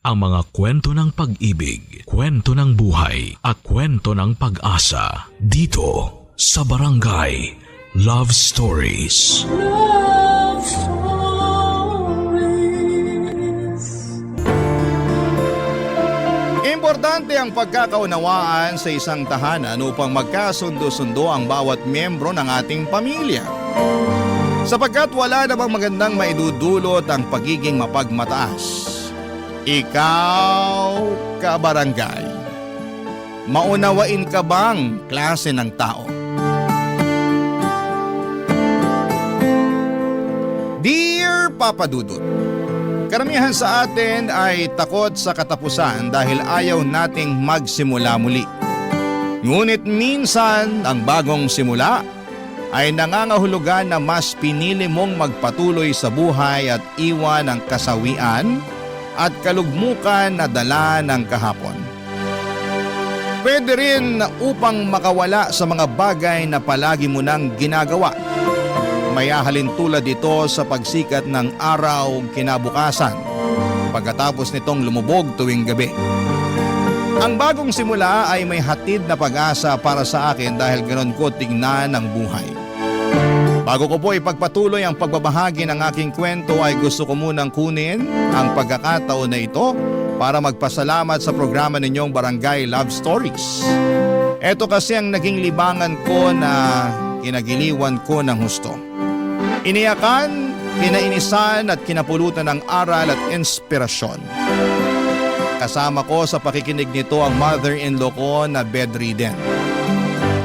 ang mga kwento ng pag-ibig, kwento ng buhay at kwento ng pag-asa dito sa Barangay Love Stories. Love Stories. Importante ang pagkakaunawaan sa isang tahanan upang magkasundo-sundo ang bawat miyembro ng ating pamilya. Sapagkat wala namang magandang maidudulot ang pagiging mapagmataas. Ikaw, kabarangay, maunawain ka bang klase ng tao? Dear Papa Dudut, karamihan sa atin ay takot sa katapusan dahil ayaw nating magsimula muli. Ngunit minsan ang bagong simula ay nangangahulugan na mas pinili mong magpatuloy sa buhay at iwan ang kasawian at kalugmukan na dala ng kahapon. Pwede rin upang makawala sa mga bagay na palagi mo nang ginagawa. May ahalin tulad ito sa pagsikat ng araw kinabukasan pagkatapos nitong lumubog tuwing gabi. Ang bagong simula ay may hatid na pag-asa para sa akin dahil ganon ko tingnan ang buhay. Bago ko po ipagpatuloy ang pagbabahagi ng aking kwento ay gusto ko munang kunin ang pagkakataon na ito para magpasalamat sa programa ninyong Barangay Love Stories. Ito kasi ang naging libangan ko na kinagiliwan ko ng husto. Iniyakan, kinainisan at kinapulutan ng aral at inspirasyon. Kasama ko sa pakikinig nito ang mother-in-law ko na bedridden.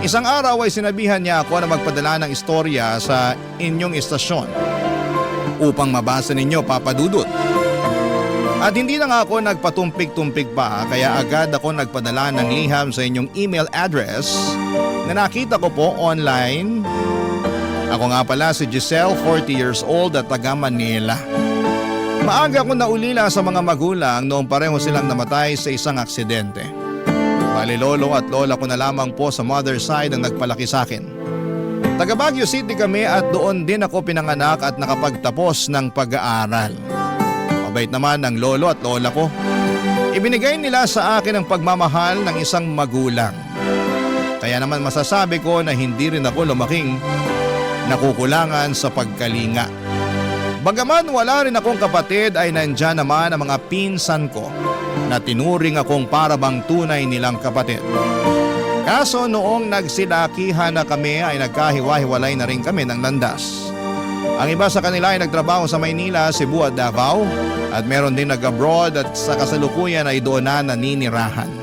Isang araw ay sinabihan niya ako na magpadala ng istorya sa inyong istasyon upang mabasa ninyo, Papa Dudut. At hindi na nga ako nagpatumpik-tumpik pa kaya agad ako nagpadala ng liham sa inyong email address na nakita ko po online. Ako nga pala si Giselle, 40 years old at taga Manila. Maaga akong naulila sa mga magulang noong pareho silang namatay sa isang aksidente. Bali lolo at lola ko na lamang po sa mother side ang nagpalaki sa akin. Taga Baguio City kami at doon din ako pinanganak at nakapagtapos ng pag-aaral. Mabait naman ng lolo at lola ko. Ibinigay nila sa akin ang pagmamahal ng isang magulang. Kaya naman masasabi ko na hindi rin ako lumaking nakukulangan sa pagkalinga. Bagaman wala rin akong kapatid ay nandyan naman ang mga pinsan ko na tinuring akong parabang tunay nilang kapatid. Kaso noong nagsilakihan na kami ay nagkahiwa-hiwalay na rin kami ng landas. Ang iba sa kanila ay nagtrabaho sa Maynila, Cebu at Davao at meron din nag-abroad at sa kasalukuyan ay doon na naninirahan.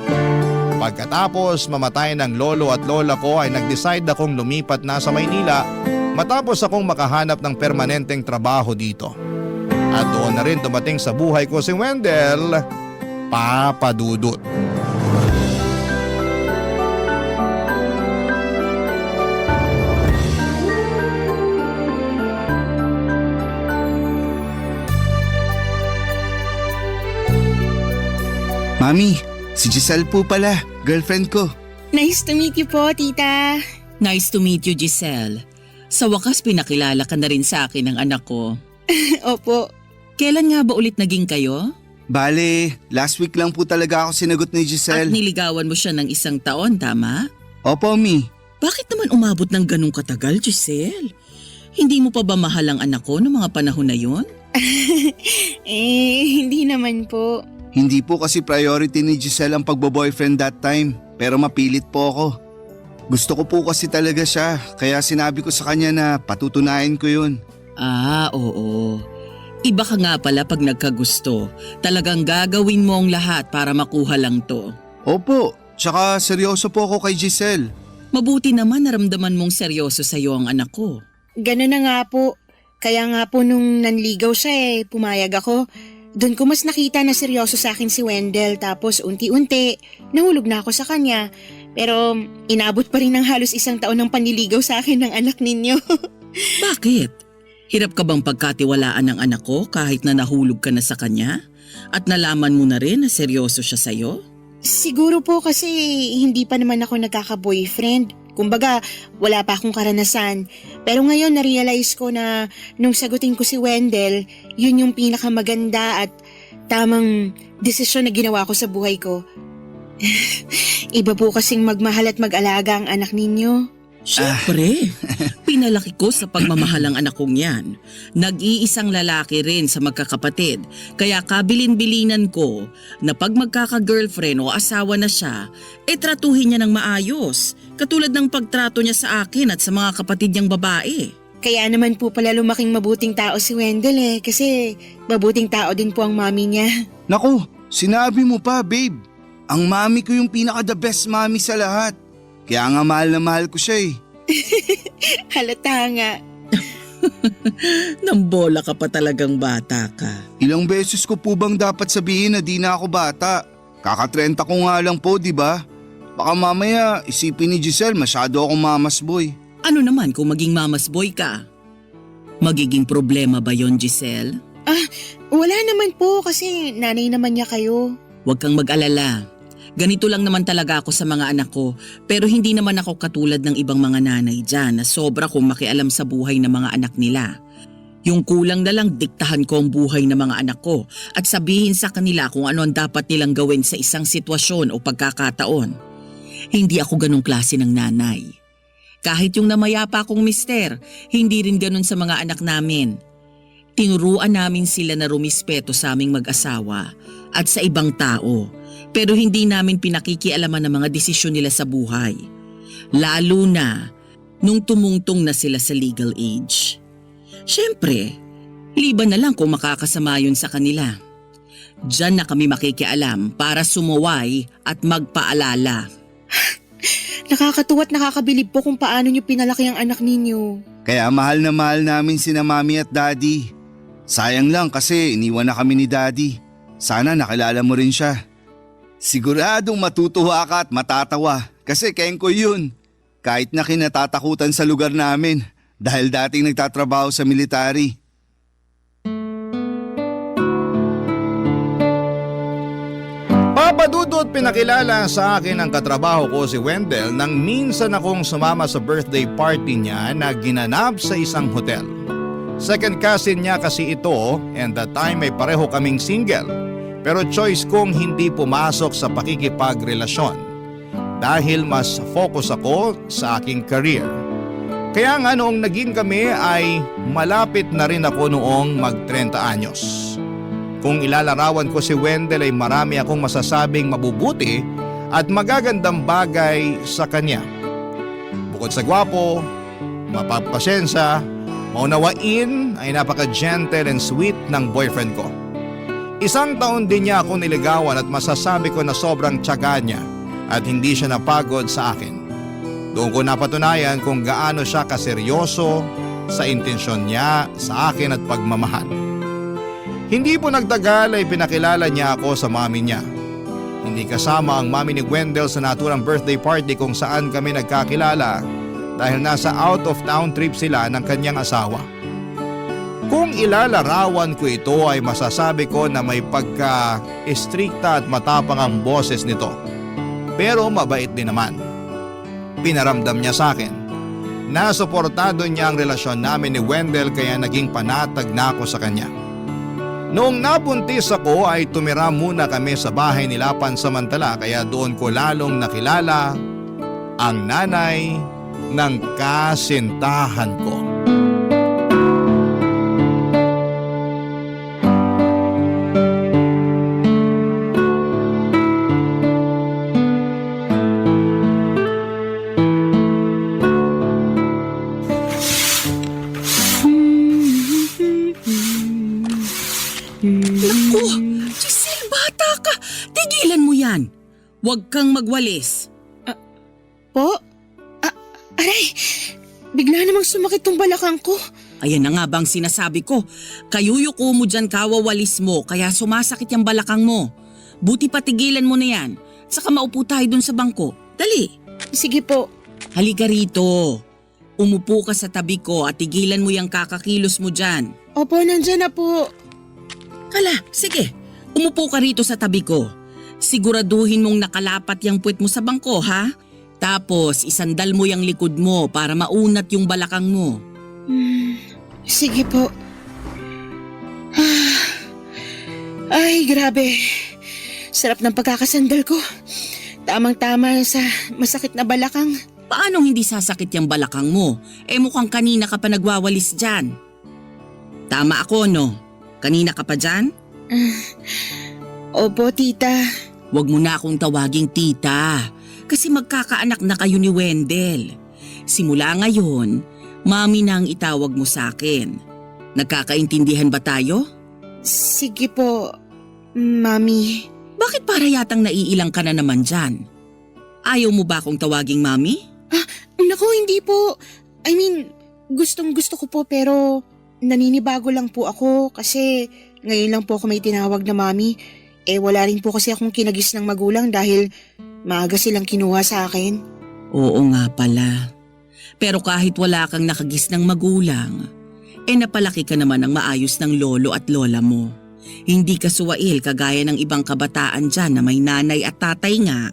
Pagkatapos mamatay ng lolo at lola ko ay nag-decide akong lumipat na sa Maynila matapos akong makahanap ng permanenteng trabaho dito. At doon na rin dumating sa buhay ko si Wendell, Papa Dudut. Mami, si Giselle po pala, girlfriend ko. Nice to meet you po, tita. Nice to meet you, Giselle. Sa wakas pinakilala ka na rin sa akin ng anak ko. Opo. Kailan nga ba ulit naging kayo? Bale, last week lang po talaga ako sinagot ni At Giselle. niligawan mo siya ng isang taon, tama? Opo, Mi. Bakit naman umabot ng ganong katagal, Giselle? Hindi mo pa ba mahal ang anak ko noong mga panahon na yon? Hindi naman po. Hindi po kasi priority ni Giselle ang pagbo-boyfriend that time, pero mapilit po ako. Gusto ko po kasi talaga siya, kaya sinabi ko sa kanya na patutunayan ko yun. Ah, oo. Iba ka nga pala pag nagkagusto. Talagang gagawin mo ang lahat para makuha lang to. Opo, tsaka seryoso po ako kay Giselle. Mabuti naman naramdaman mong seryoso sa'yo ang anak ko. Ganun na nga po. Kaya nga po nung nanligaw siya pumayag ako. Doon ko mas nakita na seryoso sa akin si Wendell tapos unti-unti nahulog na ako sa kanya. Pero inabot pa rin ng halos 1 taon ng panliligaw sa akin ng anak ninyo. Bakit? Hirap ka bang pagkatiwalaan ng anak ko kahit na nahulog ka na sa kanya? At nalaman mo na rin na seryoso siya sa'yo? Siguro po kasi hindi pa naman ako nagkaka-boyfriend. Kumbaga, wala pa akong karanasan. Pero ngayon na-realize ko na nung sagutin ko si Wendell, yun yung pinakamaganda at tamang desisyon na ginawa ko sa buhay ko. Iba po kasing magmahal at mag-alaga ang anak ninyo. Siyempre, pinalaki ko sa pagmamahal ang anak kong yan. Nag-iisang lalaki rin sa magkakapatid, kaya kabilin-bilinan ko na pag magkaka-girlfriend o asawa na siya, tratuhin niya ng maayos, katulad ng pagtrato niya sa akin at sa mga kapatid niyang babae. Kaya naman po pala lumaking mabuting tao si Wendell kasi mabuting tao din po ang mami niya. Naku, sinabi mo pa, babe. Ang mami ko yung pinaka-the best mami sa lahat. Kaya nga mahal na mahal ko siya eh. Halata nga. Nambola ka pa talagang bata ka. Ilang beses ko po bang dapat sabihin na di na ako bata? Kaka-30 ko nga lang po, di ba? Baka mamaya isipin ni Giselle masyado akong mamas boy. Ano naman kung maging mamas boy ka? Magiging problema ba yon, Giselle? Wala naman po kasi nanay naman niya kayo. Huwag kang mag-alala. Ganito lang naman talaga ako sa mga anak ko, pero hindi naman ako katulad ng ibang mga nanay dyan na sobra kong makialam sa buhay ng mga anak nila. Yung kulang na lang diktahan ko ang buhay ng mga anak ko at sabihin sa kanila kung ano ang dapat nilang gawin sa isang sitwasyon o pagkakataon. Hindi ako ganong klase ng nanay. Kahit yung namayapa akong mister, hindi rin ganon sa mga anak namin. Tinuruan namin sila na rumispeto sa aming mag-asawa at sa ibang tao. Pero hindi namin pinakikialaman ang mga desisyon nila sa buhay. Lalo na nung tumungtong na sila sa legal age. Siyempre, liban na lang kung makakasama yun sa kanila. Diyan na kami makikialam para sumuway at magpaalala. Nakakatuwa at nakakabilib po kung paano niyo pinalaki ang anak ninyo. Kaya mahal na mahal namin sina mami at daddy. Sayang lang kasi iniwan na kami ni daddy. Sana nakilala mo rin siya. Siguradong matutuwa ka at matatawa kasi keng ko yun. Kahit na kinatatakutan sa lugar namin dahil dating nagtatrabaho sa military. Papa Dudut, pinakilala sa akin ang katrabaho ko si Wendell nang minsan akong sumama sa birthday party niya na ginanap sa isang hotel. Second cousin niya kasi ito and that time ay pareho kaming single. Pero choice kong hindi pumasok sa pakikipagrelasyon dahil mas focus ako sa aking career. Kaya nga noong naging kami ay malapit na rin ako noong mag-30 anyos. Kung ilalarawan ko si Wendell ay marami akong masasabing mabubuti at magagandang bagay sa kanya. Bukod sa gwapo, mapagpasensya, maunawain ay napaka-gentle and sweet ng boyfriend ko. Isang taon din niya ako niligawan at masasabi ko na sobrang tiyaga niya at hindi siya napagod sa akin. Doon ko napatunayan kung gaano siya kaseryoso sa intensyon niya sa akin at pagmamahal. Hindi po nagtagal ay pinakilala niya ako sa mami niya. Hindi kasama ang mami ni Wendell sa naturang birthday party kung saan kami nagkakilala dahil nasa out of town trip sila ng kanyang asawa. Kung ilalarawan ko ito ay masasabi ko na may pagka-istrikta at matapang ang boses nito. Pero mabait din naman. Pinaramdam niya sa akin. Nasuportado niya ang relasyon namin ni Wendell kaya naging panatag na ako sa kanya. Noong nabuntis ako ay tumira muna kami sa bahay nila pansamantala kaya doon ko lalong nakilala ang nanay ng kasintahan ko. Naku, Giselle, bata ka. Tigilan mo yan. Huwag kang magwalis. Po? Aray, bigla namang sumakit tong balakang ko. Ayan na nga bang sinasabi ko. Kayuyuko mo dyan kawawalis mo kaya sumasakit yung balakang mo. Buti patigilan mo na yan. Saka maupo tayo dun sa bangko. Dali. Sige po. Halika rito. Umupo ka sa tabi ko at tigilan mo yung kakakilos mo dyan. Opo, nandyan na po. Hala, sige. Umupo ka rito sa tabi ko. Siguraduhin mong nakalapat yung puwet mo sa bangko, ha? Tapos isandal mo yung likod mo para maunat yung balakang mo. Sige po. Ay, grabe. Sarap ng pagkakasandal ko. Tamang-tama sa masakit na balakang. Paano hindi sasakit yung balakang mo? Mukhang kanina ka pa nagwawalis dyan. Tama ako, no? Kanina ka pa dyan? Opo, tita. Huwag mo na akong tawaging tita. Kasi magkakaanak na kayo ni Wendell. Simula ngayon, mami na ang itawag mo sa akin. Nagkakaintindihan ba tayo? Sige po, mami. Bakit para yatang naiilang ka na naman dyan? Ayaw mo ba akong tawaging mami? Naku, hindi po. I mean, gustong-gusto ko po pero naninibago lang po ako kasi ngayon lang po ako may tinawag na mami. Wala rin po kasi akong kinagis ng magulang dahil maaga silang kinuha sa akin. Oo nga pala. Pero kahit wala kang nakagis ng magulang, napalaki ka naman ng maayos ng lolo at lola mo. Hindi ka suwail kagaya ng ibang kabataan dyan na may nanay at tatay nga.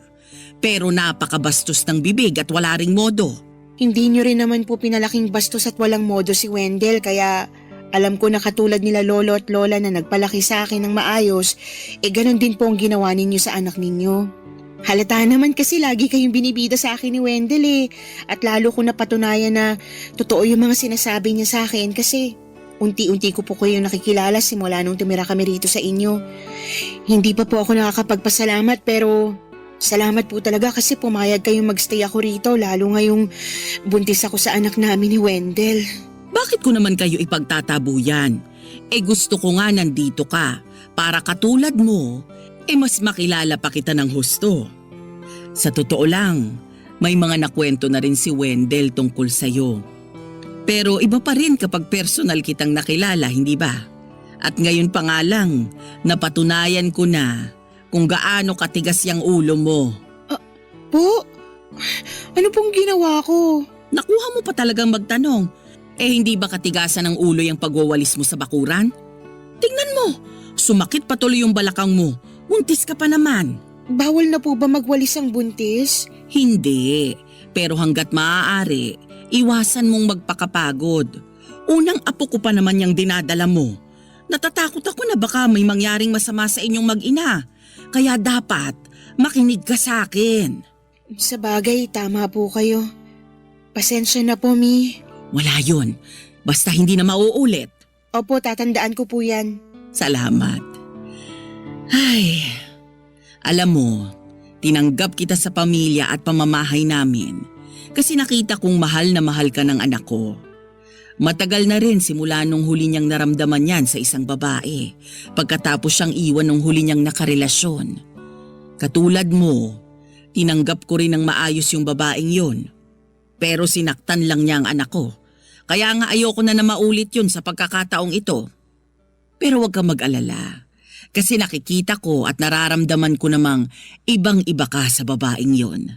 Pero napakabastos ng bibig at wala ring modo. Hindi nyo rin naman po pinalaking bastos at walang modo si Wendell kaya alam ko na katulad nila lolo at lola na nagpalaki sa akin ng maayos, ganun din po ang ginawa ninyo sa anak ninyo. Halata naman kasi lagi kayong binibida sa akin ni Wendell at lalo ko napatunayan na totoo yung mga sinasabi niya sa akin kasi unti-unti ko po kayo nakikilala simula nung tumira kami rito sa inyo. Hindi pa po ako nakakapagpasalamat pero salamat po talaga kasi pumayag kayong magstay ako rito lalo ngayong buntis ako sa anak namin ni Wendell. Bakit ko naman kayo ipagtatabuyan? Gusto ko nga nandito ka para katulad mo, mas makilala pa kita ng husto. Sa totoo lang, may mga nakwento na rin si Wendell tungkol sa'yo. Pero iba pa rin kapag personal kitang nakilala, hindi ba? At ngayon pa nga lang, napatunayan ko na kung gaano katigas yung ulo mo. Po? Ano pong ginawa ko? Nakuha mo pa talagang magtanong. Hindi ba katigasan ng ulo yung pagwawalis mo sa bakuran? Tingnan mo, sumakit patuloy yung balakang mo. Buntis ka pa naman. Bawal na po ba magwalis ang buntis? Hindi, pero hanggat maaari, iwasan mong magpakapagod. Unang apo ko pa naman yung dinadala mo. Natatakot ako na baka may mangyaring masama sa inyong mag-ina. Kaya dapat makinig ka sa akin. Sa bagay, tama po kayo. Pasensya na po, Mi. Wala yun. Basta hindi na mauulit. Opo, tatandaan ko po yan. Salamat. Ay, alam mo, tinanggap kita sa pamilya at pamamahay namin kasi nakita kong mahal na mahal ka ng anak ko. Matagal na rin simula nung huli niyang naramdaman yan sa isang babae pagkatapos siyang iwan nung huli niyang nakarelasyon. Katulad mo, tinanggap ko rin ng maayos yung babaeng yun. Pero sinaktan lang niya ang anak ko. Kaya nga ayoko na maulit yun sa pagkakataong ito. Pero huwag kang mag-alala. Kasi nakikita ko at nararamdaman ko namang ibang-iba ka sa babaeng yun.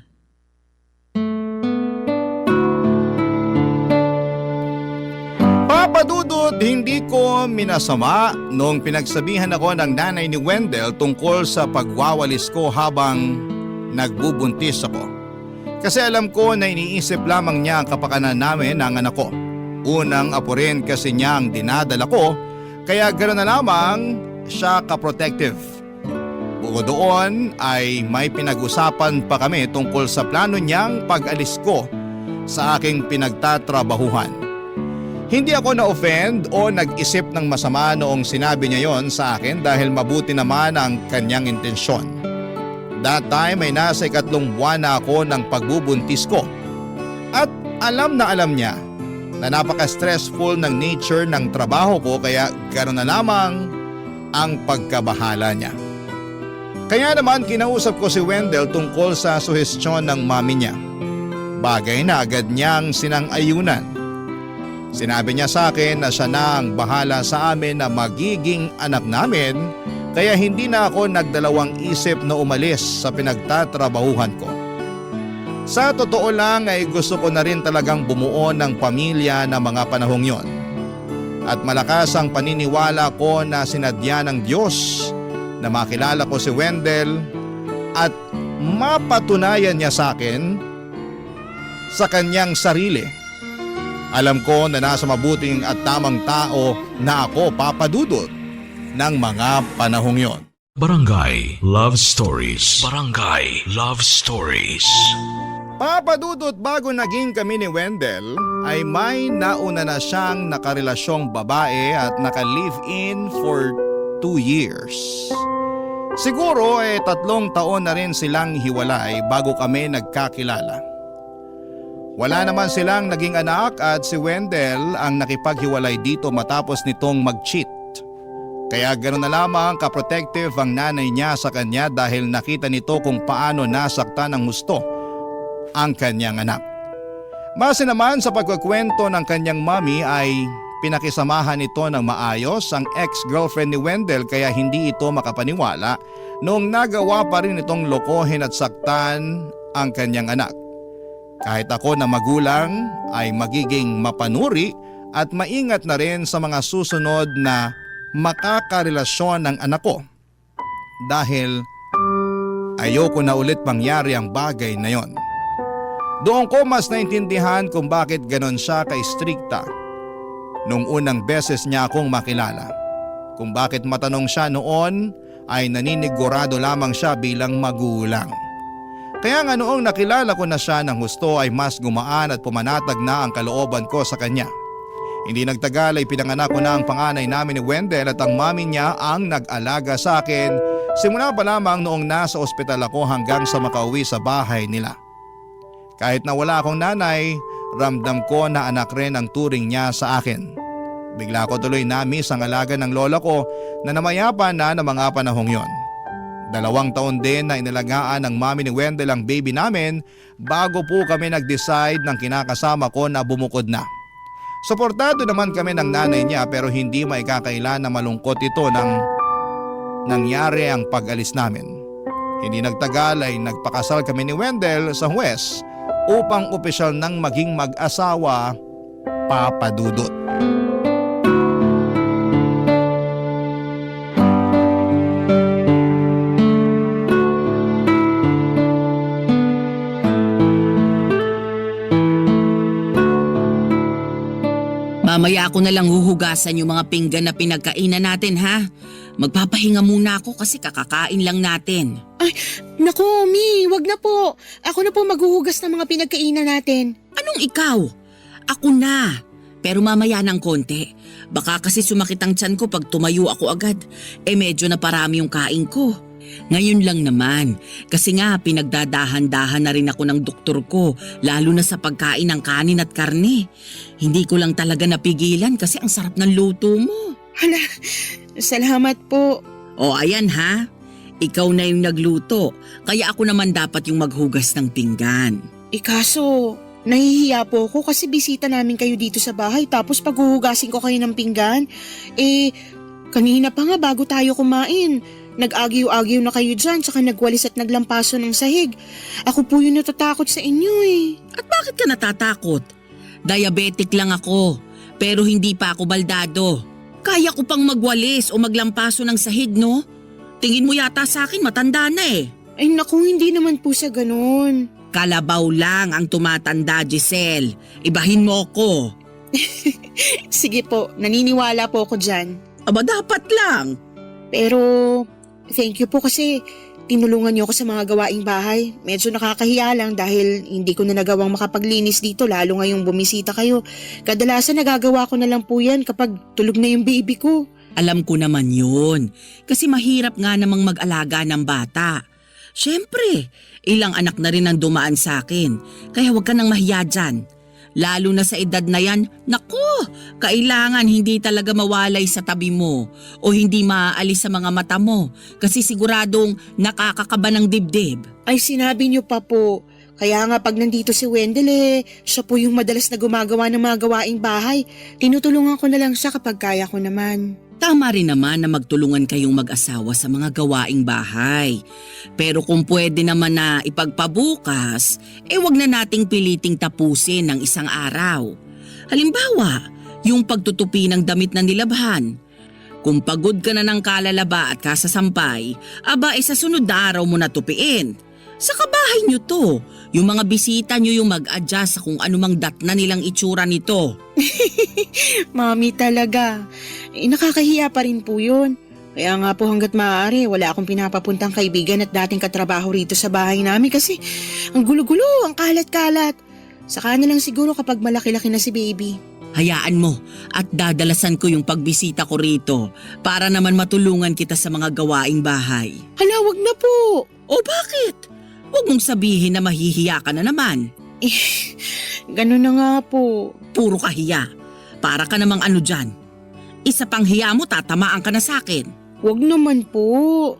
Papa Dudut, hindi ko minasama nung pinagsabihan ako ng nanay ni Wendell tungkol sa pagwawalis ko habang nagbubuntis ako. Kasi alam ko na iniisip lamang niya ang kapakanan namin ng anak ko. Unang apo rin kasi niya ang dinadala ko, kaya gano'n na lamang siya ka-protective. Bukod doon ay may pinag-usapan pa kami tungkol sa plano niyang pag-alis ko sa aking pinagtatrabahuhan. Hindi ako na-offend o nag-isip ng masama noong sinabi niya yon sa akin dahil mabuti naman ang kanyang intensyon. That time ay nasa 3 buwan na ako ng pagbubuntis ko. At alam niya na napaka-stressful ng nature ng trabaho ko kaya gano'n na lamang ang pagkabahala niya. Kaya naman kinausap ko si Wendell tungkol sa suhestyon ng mami niya. Bagay na agad niyang sinang-ayunan. Sinabi niya sa akin na siya na ang bahala sa amin na magiging anak namin kaya hindi na ako nagdalawang isip na umalis sa pinagtatrabahuhan ko. Sa totoo lang ay gusto ko na rin talagang bumuo ng pamilya na mga panahong yon. At malakas ang paniniwala ko na sinadya ng Diyos na makilala ko si Wendell at mapatunayan niya sa akin sa kanyang sarili. Alam ko na nasa mabuting at tamang tao na ako, Papa Dudut. ng mga panahong yon. Barangay Love Stories. Barangay Love Stories. Papa Dudut, bago naging kami ni Wendell ay may nauna na siyang nakarelasyong babae at naka-live-in for 2 years. Siguro 3 taon na rin silang hiwalay bago kami nagkakilala. Wala naman silang naging anak at si Wendell ang nakipaghiwalay dito matapos nitong mag-cheat. Kaya gano'n na lamang ka-protective ang nanay niya sa kanya dahil nakita nito kung paano nasaktan ng husto ang kanyang anak. Base naman sa pagkukwento ng kanyang mami ay pinakisamahan nito ng maayos ang ex-girlfriend ni Wendell kaya hindi ito makapaniwala noong nagawa pa rin itong lokohin at saktan ang kanyang anak. Kahit ako na magulang ay magiging mapanuri at maingat na rin sa mga susunod na makakarelasyon ng anak ko dahil ayoko na ulit mangyari ang bagay na yon. Doon ko mas naintindihan kung bakit ganon siya ka-strikta nung unang beses niya akong makilala. Kung bakit matanong siya noon ay naninigurado lamang siya bilang magulang. Kaya nga noong nakilala ko na siya ng husto ay mas gumaan at pumanatag na ang kalooban ko sa kanya. Hindi nagtagal ay pinanganak ko na ang panganay namin ni Wendell at ang mami niya ang nag-alaga sa akin simula pa lamang noong nasa ospital ako hanggang sa makauwi sa bahay nila. Kahit na wala akong nanay, ramdam ko na anak rin ang turing niya sa akin. Bigla ko tuloy na-miss ang alaga ng lola ko na namayapa na ng mga panahong yon. 2 taon din na inalagaan ng mami ni Wendell ang baby namin bago po kami nag-decide ng kinakasama ko na bumukod na. Suportado naman kami ng nanay niya pero hindi maikakaila na malungkot ito nang nangyari ang pag-alis namin. Hindi nagtagal ay nagpakasal kami ni Wendell sa huwes upang opisyal nang maging mag-asawa, Papa Dudut. Mamaya ako na lang huhugasan yung mga pinggan na pinagkainan natin ha. Magpapahinga muna ako kasi kakakain lang natin. Ay, naku, Mi, wag na po. Ako na po maghuhugas ng mga pinagkainan natin. Anong ikaw? Ako na. Pero mamaya ng konti. Baka kasi sumakit ang tiyan ko pag tumayo ako agad. Medyo na parami yung kain ko. Ngayon lang naman, kasi nga pinagdadahan-dahan na rin ako ng doktor ko, lalo na sa pagkain ng kanin at karne. Hindi ko lang talaga napigilan kasi ang sarap ng luto mo. Hala, salamat po. O ayan ha, ikaw na yung nagluto, kaya ako naman dapat yung maghugas ng pinggan. Kaso, nahihiya po ako kasi bisita namin kayo dito sa bahay tapos paghuhugasin ko kayo ng pinggan. Kanina pa nga bago tayo kumain. Nag-agyo-agyo na kayo dyan tsaka nagwalis at naglampaso ng sahig. Ako po yung natatakot sa inyo eh. At bakit ka natatakot? Diabetic lang ako, pero hindi pa ako baldado. Kaya ko pang magwalis o maglampaso ng sahig, no? Tingin mo yata sa akin matanda na eh. Ay naku, hindi naman po sa ganun. Kalabaw lang ang tumatanda, Giselle. Ibahin mo ko. Sige po, naniniwala po ako dyan. Aba dapat lang. Pero thank you po kasi tinulungan niyo ako sa mga gawaing bahay. Medyo nakakahiya lang dahil hindi ko na nagawang makapaglinis dito lalo ngayong bumisita kayo. Kadalasan nagagawa ko na lang po yan kapag tulog na yung baby ko. Alam ko naman yun. Kasi mahirap nga namang mag-alaga ng bata. Siyempre, ilang anak na rin ang dumaan sa akin. Kaya huwag ka nang mahiya dyan. Lalo na sa edad na yan, naku, kailangan hindi talaga mawalay sa tabi mo o hindi maaalis sa mga mata mo kasi siguradong nakakakaba ng dibdib. Ay sinabi niyo pa po. Kaya nga pag nandito si Wendell siya po yung madalas na gumagawa ng mga gawaing bahay. Tinutulungan ko na lang siya kapag kaya ko naman. Tama rin naman na magtulungan kayong mag-asawa sa mga gawaing bahay. Pero kung pwede naman na ipagpabukas, wag na nating piliting tapusin ng isang araw. Halimbawa, yung pagtutupi ng damit na nilabhan. Kung pagod ka na ng kalalaba at kasasampay, sa sunod na araw mo na tupiin. Sa kabahay nyo to, yung mga bisita nyo yung mag-adjust sa kung anumang datna nilang itsura nito. Mami talaga. Nakakahiya pa rin po yun. Kaya nga po hanggat maaari, wala akong pinapapuntang kaibigan at dating katrabaho rito sa bahay namin kasi ang gulo-gulo, ang kalat-kalat. Saka na lang siguro kapag malaki-laki na si baby. Hayaan mo at dadalasan ko yung pagbisita ko rito para naman matulungan kita sa mga gawaing bahay. Hala, wag na po. O bakit? Huwag mong sabihin na mahihiya ka na naman. Ganun na nga po. Puro kahiya. Para ka namang ano dyan. Isa pang hiya mo, tatamaan ka na sakin. Wag naman po.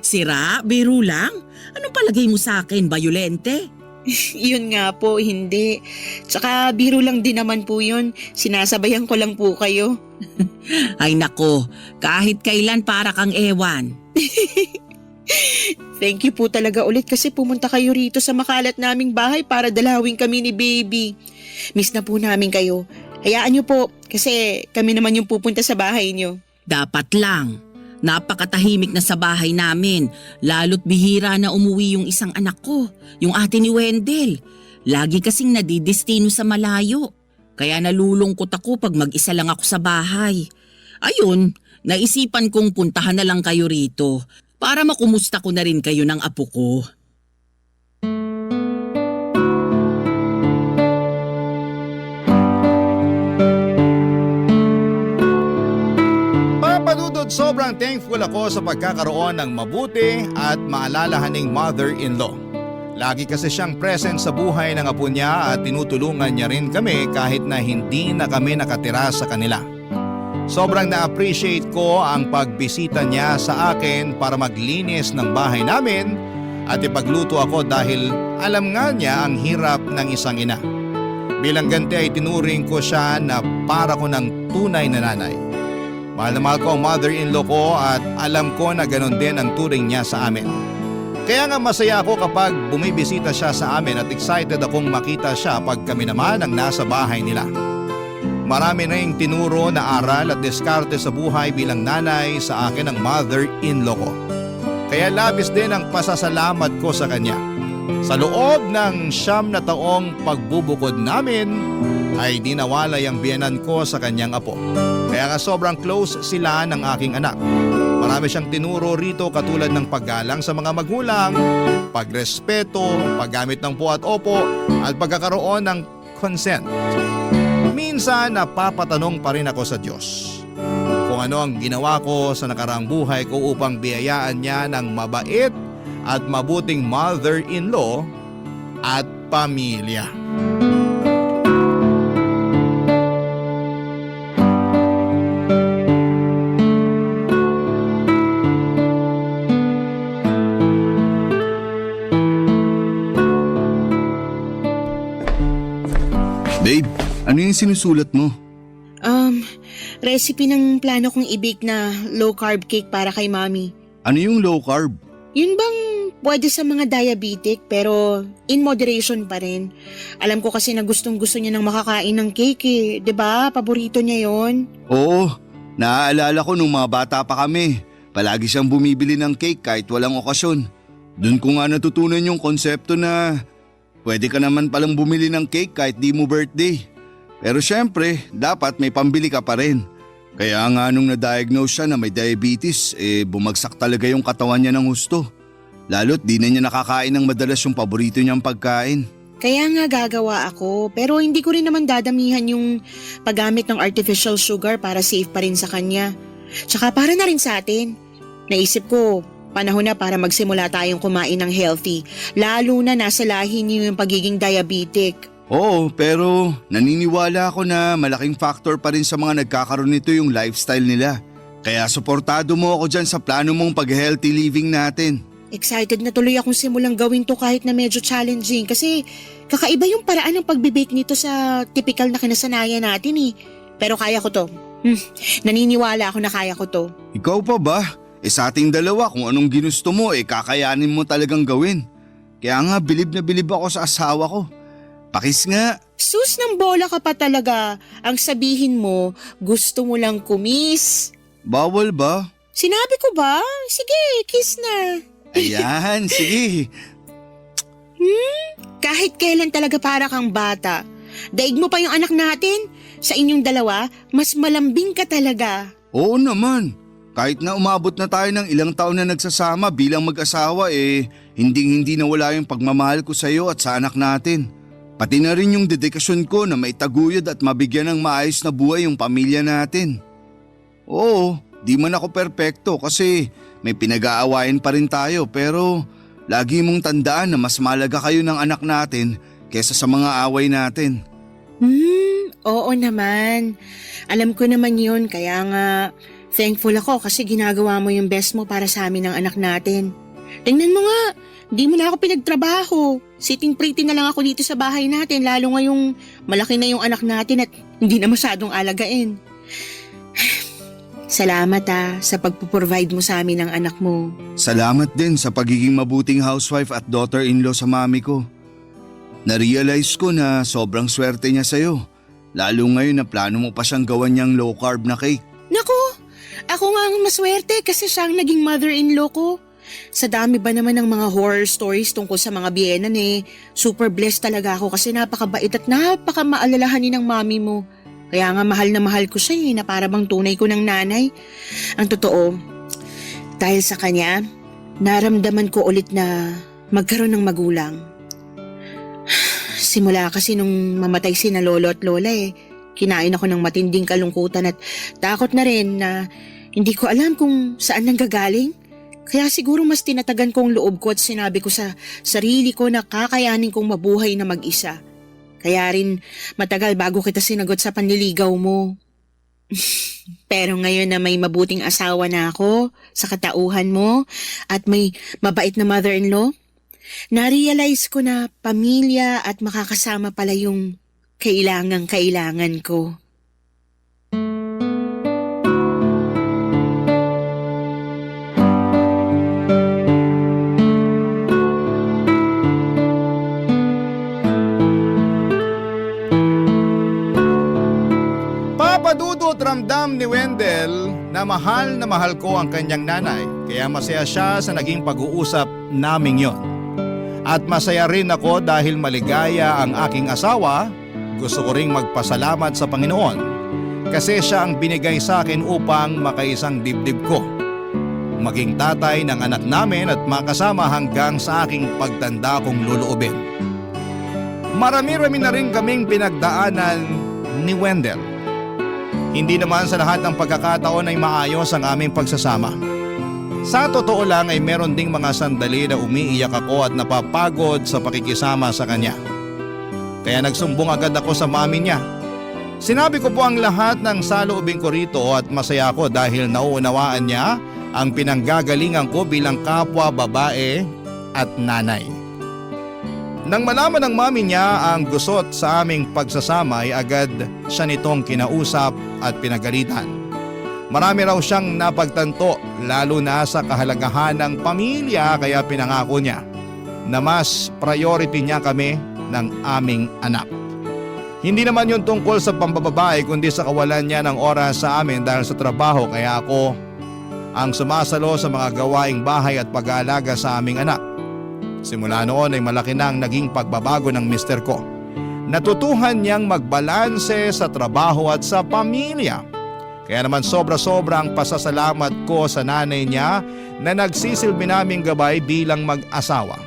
Sira? Biro lang? Anong palagay mo sa akin? Bayolente? Yun nga po, hindi. Tsaka biro lang din naman po yun. Sinasabayan ko lang po kayo. Ay nako, kahit kailan para kang ewan. Thank you po talaga ulit kasi pumunta kayo rito sa makalat naming bahay para dalawin kami ni baby. Miss na po namin kayo. Hayaan niyo po kasi kami naman yung pupunta sa bahay niyo. Dapat lang. Napakatahimik na sa bahay namin. Lalo't bihira na umuwi yung isang anak ko, yung ate ni Wendell. Lagi kasing nadidestino sa malayo. Kaya nalulungkot ako pag mag-isa lang ako sa bahay. Ayun, naisipan kong puntahan na lang kayo rito para makumusta ko na rin kayo ng apo ko. Papadudod, sobrang thankful ako sa pagkakaroon ng mabuti at maalalahaning mother-in-law. Lagi kasi siyang present sa buhay ng apo niya at tinutulungan niya rin kami kahit na hindi na kami nakatira sa kanila. Sobrang na-appreciate ko ang pagbisita niya sa akin para maglinis ng bahay namin at ipagluto ako dahil alam nga niya ang hirap ng isang ina. Bilang ganti ay tinuring ko siya na para ko ng tunay na nanay. Mahal na mahal ko ang mother-in-law ko at alam ko na ganon din ang turing niya sa amin. Kaya nga masaya ako kapag bumibisita siya sa amin at excited akong makita siya pag kami naman ang nasa bahay nila. Marami na yung tinuro na aral at diskarte sa buhay bilang nanay sa akin ang mother-in-law ko. Kaya labis din ang pasasalamat ko sa kanya. Sa loob ng 9 na taong pagbubukod namin ay di nawala ang biyenan ko sa kanyang apo. Kaya nga sobrang close sila ng aking anak. Marami siyang tinuro rito katulad ng paggalang sa mga magulang, pagrespeto, paggamit ng po at opo at pagkakaroon ng consent. Minsan napapatanong pa rin ako sa Diyos kung ano ang ginawa ko sa nakaraang buhay ko upang biyayaan niya ng mabait at mabuting mother-in-law at pamilya. Babe, ano yung sinusulat mo? Recipe ng plano kong i-bake na low-carb cake para kay mami. Ano yung low carb? Yun bang pwede sa mga diabetic pero in moderation pa rin? Alam ko kasi na gustong-gusto niya ng makakain ng cake eh. 'Di ba? Paborito niya yon. Oo, naaalala ko nung mga bata pa kami. Palagi siyang bumibili ng cake kahit walang okasyon. Doon ko nga natutunan yung konsepto na pwede ka naman palang bumili ng cake kahit di mo birthday. Pero syempre, dapat may pambili ka pa rin. Kaya nga nung na-diagnose siya na may diabetes, bumagsak talaga yung katawan niya ng husto. Lalo't di na niya nakakain ng madalas yung paborito niyang pagkain. Kaya nga gagawa ako pero hindi ko rin naman dadamihan yung paggamit ng artificial sugar para safe pa rin sa kanya. Tsaka para na rin sa atin. Naisip ko, panahon na para magsimula tayong kumain ng healthy. Lalo na nasa lahi niyo yung pagiging diabetic. Oo, pero naniniwala ako na malaking factor pa rin sa mga nagkakaroon nito yung lifestyle nila. Kaya suportado mo ako dyan sa plano mong pag-healthy living natin. Excited na tuloy akong simulang gawin to kahit na medyo challenging kasi kakaiba yung paraan ng pagbibake nito sa typical na kinasanayan natin eh. Pero kaya ko to. Naniniwala ako na kaya ko to. Ikaw pa ba? Sa ating dalawa kung anong ginusto mo kakayanin mo talagang gawin. Kaya nga bilib na bilib ako sa asawa ko. Pakis nga. Sus ng bola ka pa talaga. Ang sabihin mo, gusto mo lang kumis. Bawal ba? Sinabi ko ba? Sige, kiss na. Ayan, sige. Kahit kailan talaga para kang bata. Daig mo pa yung anak natin. Sa inyong dalawa, mas malambing ka talaga. Oo naman. Kahit na umabot na tayo ng ilang taon na nagsasama bilang mag-asawa hindi nawala yung pagmamahal ko sa iyo at sa anak natin. Pati na rin yung dedikasyon ko na maitaguyod at mabigyan ng maayos na buhay yung pamilya natin. Oo, di man ako perpekto kasi may pinag-aawayan pa rin tayo pero lagi mong tandaan na mas mahalaga kayo ng anak natin kesa sa mga away natin. Oo naman. Alam ko naman yun, kaya nga thankful ako kasi ginagawa mo yung best mo para sa amin ng anak natin. Tingnan mo nga, di mo na ako pinagtrabaho. Sitting pretty na lang ako dito sa bahay natin, lalo ngayong malaki na yung anak natin at hindi na masyadong alagain. Salamat sa pagpuprovide mo sa amin ng anak mo. Salamat din sa pagiging mabuting housewife at daughter-in-law sa mami ko. Na-realize ko na sobrang swerte niya sa'yo. Lalo ngayon na plano mo pa siyang gawan niyang low-carb na cake. Naku, ako nga ang maswerte kasi siya ang naging mother-in-law ko. Sa dami ba naman ng mga horror stories tungkol sa mga biyenan super blessed talaga ako kasi napakabait at napakamaalalahanin ng mami mo. Kaya nga mahal na mahal ko siya na para bang tunay ko ng nanay. Ang totoo, dahil sa kanya, naramdaman ko ulit na magkaroon ng magulang. Simula kasi nung mamatay sina lolo at lola kinain ako ng matinding kalungkutan at takot na rin na hindi ko alam kung saan nanggagaling. Kaya siguro mas tinatagan kong loob ko at sinabi ko sa sarili ko na kakayanin kong mabuhay na mag-isa. Kaya rin matagal bago kita sinagot sa panliligaw mo. Pero ngayon na may mabuting asawa na ako sa katauhan mo at may mabait na mother-in-law, na-realize ko na pamilya at makakasama pala yung kailangan ko. Papadudot ramdam ni Wendell na mahal ko ang kanyang nanay kaya masaya siya sa naging pag-uusap naming yon. At masaya rin ako dahil maligaya ang aking asawa. Gusto ko ring magpasalamat sa Panginoon kasi siya ang binigay sa akin upang makaisang dibdib ko. Maging tatay ng anak namin at makasama hanggang sa aking pagtanda kong luluubin. Marami-rami na rin kaming pinagdaanan ni Wendell. Hindi naman sa lahat ng pagkakataon ay maayos ang aming pagsasama. Sa totoo lang ay meron ding mga sandali na umiiyak ako at napapagod sa pakikisama sa kanya. Kaya nagsumbong agad ako sa mami niya. Sinabi ko po ang lahat ng saloobin ko rito at masaya ako dahil nauunawaan niya ang pinanggagalingan ko bilang kapwa babae at nanay. Nang malaman ng mami niya ang gusot sa aming pagsasama ay agad siya nitong kinausap at pinagalitan. Marami raw siyang napagtanto lalo na sa kahalagahan ng pamilya kaya pinangako niya na mas priority niya kami ng aming anak. Hindi naman yun tungkol sa pambababae kundi sa kawalan niya ng oras sa amin dahil sa trabaho kaya ako ang sumasalo sa mga gawaing bahay at pag-aalaga sa aming anak. Simula noon ay malaki na ang naging pagbabago ng mister ko. Natutuhan niyang magbalanse sa trabaho at sa pamilya. Kaya naman sobra-sobra ang pasasalamat ko sa nanay niya na nagsisilbi naming gabay bilang mag-asawa.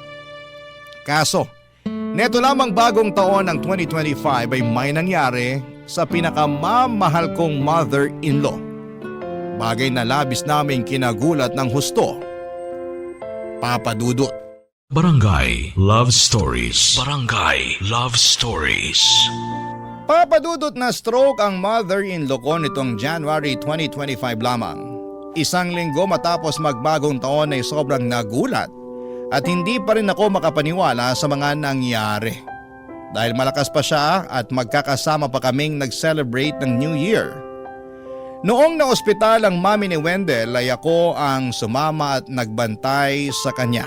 Kaso, neto lamang bagong taon ng 2025 ay may nangyari sa pinakamamahal kong mother-in-law. Bagay na labis naming kinagulat ng husto. Papadudot. Barangay Love Stories. Barangay Love Stories. Papadudot na stroke ang mother-in-law ko nitong January 2025 lamang. Isang linggo matapos magbagong taon ay sobrang nagulat at hindi pa rin ako makapaniwala sa mga nangyari. Dahil malakas pa siya at magkakasama pa kaming nag-celebrate ng New Year. Noong na-ospital ang mami ni Wendell ay ako ang sumama at nagbantay sa kanya.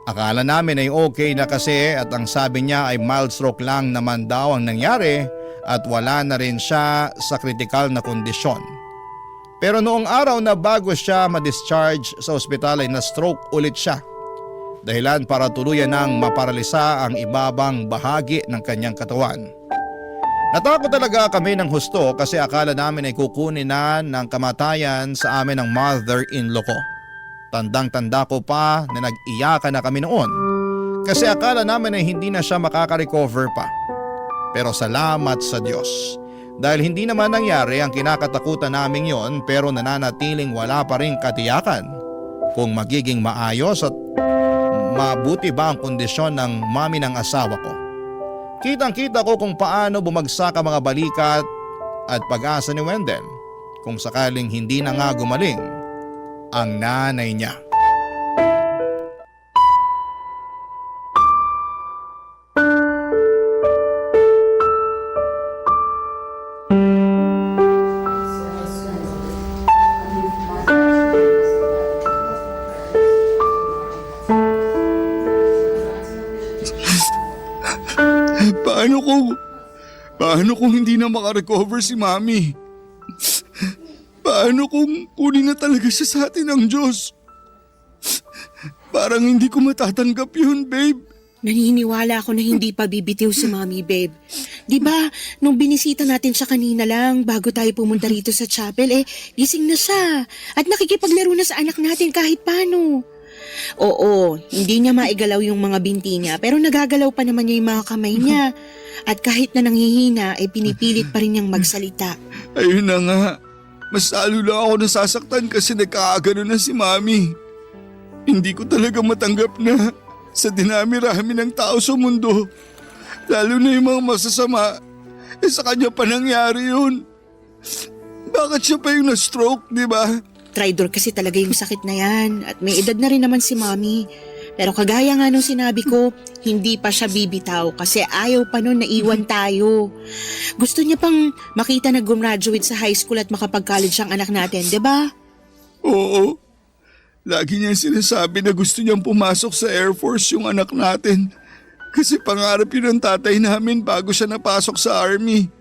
Akala namin ay okay na kasi at ang sabi niya ay mild stroke lang naman daw ang nangyari at wala na rin siya sa kritikal na kondisyon. Pero noong araw na bago siya ma-discharge sa ospital ay na-stroke ulit siya. Dahilan para tuluyan nang maparalisa ang ibabang bahagi ng kanyang katawan. Natakot talaga kami ng husto kasi akala namin ay kukunin na ng kamatayan sa amin ng mother-in-law ko. Tandang-tanda ko pa na nag-iyakan na kami noon kasi akala namin ay hindi na siya makaka-recover pa. Pero salamat sa Diyos dahil hindi naman nangyari ang kinakatakutan namin yon, pero nananatiling wala pa rin katiyakan kung magiging maayos at mabuti ba ang kondisyon ng mami ng asawa ko. Kitang-kita ko kung paano bumagsak ang mga balikat at pag-asa ni Wendell kung sakaling hindi na nga gumaling ang nanay niya. Paano kung hindi na makarecover si Mami? Paano kung kunin na talaga siya sa atin ng Diyos? Parang hindi ko matatanggap yun, babe. Naniniwala ako na hindi pa bibitiw si Mami, babe. Di ba, nung binisita natin siya kanina lang bago tayo pumunta rito sa chapel, gising na siya at nakikipaglaro na sa anak natin kahit paano. Oo, hindi niya maigalaw yung mga binti niya pero nagagalaw pa naman niya yung mga kamay niya. At kahit na nanghihina ay pinipilit pa rin niyang magsalita. Ayun na nga. Mas lalo lang ako nasasaktan kasi nagkakagano na si Mami. Hindi ko talaga matanggap na sa dinami-rami ng tao sa mundo, lalo na yung mga masasama, sa kanya pa nangyari yun. Bakit siya pa yung na-stroke, di ba? Tridor kasi talaga yung sakit na yan at may edad na rin naman si Mami. Pero kagaya nga nung sinabi ko, hindi pa siya bibitaw kasi ayaw pa nun na iwan tayo. Gusto niya pang makita na gumraduate sa high school at makapag-college ang anak natin, di ba? Oo. Lagi niya sinasabi na gusto niyang pumasok sa Air Force yung anak natin. Kasi pangarap yun ng tatay namin bago siya napasok sa Army.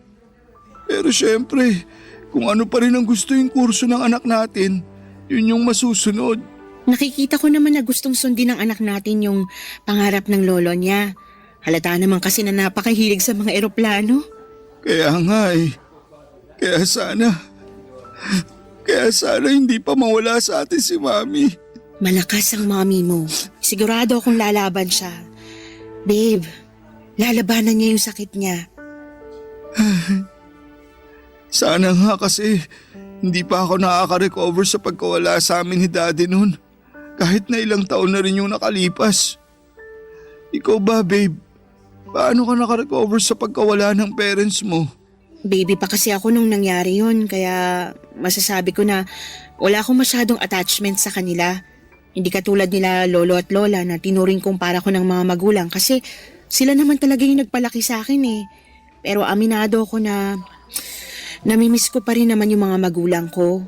Pero syempre, kung ano pa rin ang gusto yung kurso ng anak natin, yun yung masusunod. Nakikita ko naman na gustong sundin ng anak natin yung pangarap ng lolo niya. Halata naman kasi na napakahilig sa mga eroplano. Kaya nga Kaya sana hindi pa mawala sa atin si Mami. Malakas ang mami mo. Sigurado akong lalaban siya. Babe, lalabanan niya yung sakit niya. Sana nga kasi hindi pa ako nakaka-recover sa pagkawala sa amin ni Daddy noon. Kahit na ilang taon na rin yung nakalipas. Ikaw ba, babe? Paano ka naka-recover sa pagkawala ng parents mo? Baby pa kasi ako nung nangyari yun, kaya masasabi ko na wala akong masyadong attachment sa kanila. Hindi katulad nila lolo at lola na tinuring kong para ko ng mga magulang kasi sila naman talaga yung nagpalaki sa akin eh. Pero aminado ako na namimiss ko pa rin naman yung mga magulang ko.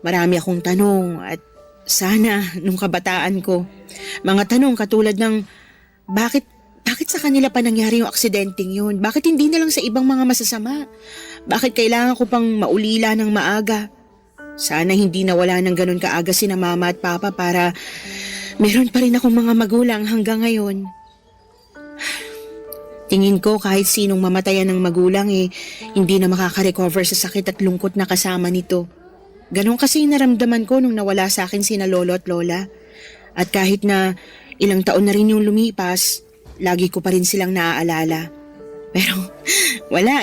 Marami akong tanong at sana nung kabataan ko. Mga tanong katulad ng bakit sa kanila pa nangyari yung aksidenteng yun? Bakit hindi na lang sa ibang mga masasama? Bakit kailangan ko pang maulila ng maaga? Sana hindi nawala ng ganun kaaga sina mama at papa para meron pa rin akong mga magulang hanggang ngayon. Tingin ko kahit sinong mamatayan ng magulang hindi na makaka-recover sa sakit at lungkot na kasama nito. Ganon kasi naramdaman ko nung nawala sa akin sina lolo at lola. At kahit na ilang taon na rin yung lumipas, lagi ko pa rin silang naaalala. Pero wala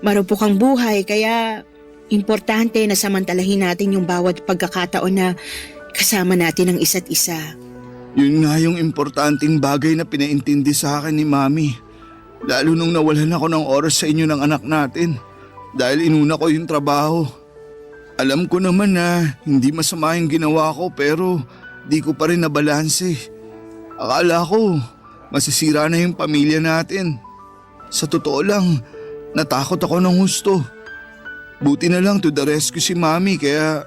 marupok ang buhay kaya importante na samantalahin natin yung bawat pagkakataon na kasama natin ang isa't isa. Yun nga yung importanteng bagay na pinaintindi sa akin ni Mami. Lalo nung nawalan ako ng oras sa inyo ng anak natin dahil inuna ko yung trabaho. Alam ko naman na hindi masama yung ginawa ko pero di ko pa rin nabalanse. Akala ko masisira na yung pamilya natin. Sa totoo lang, natakot ako ng husto. Buti na lang to the rescue si Mami kaya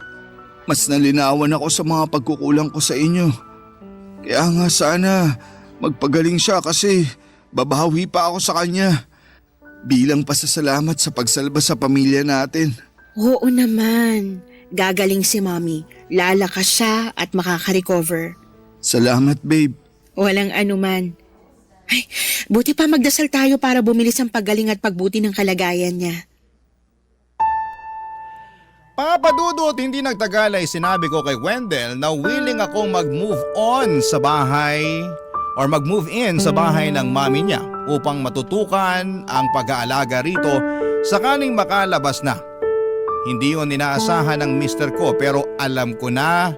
mas nalinawan ako sa mga pagkukulang ko sa inyo. Kaya nga sana magpagaling siya kasi babawi pa ako sa kanya. Bilang pasasalamat sa pagsalba sa pamilya natin. Oo naman. Gagaling si Mami. Lalakas siya at makaka-recover. Salamat, babe. Walang anuman. Buti pa magdasal tayo para bumilis ang paggaling at pagbuti ng kalagayan niya. Papa Dudut, hindi nagtagal ay sinabi ko kay Wendell na willing akong mag-move on sa bahay or mag-move in sa bahay ng mami niya upang matutukan ang pag-aalaga rito sakaling makalabas na. Hindi yun inaasahan ng mister ko pero alam ko na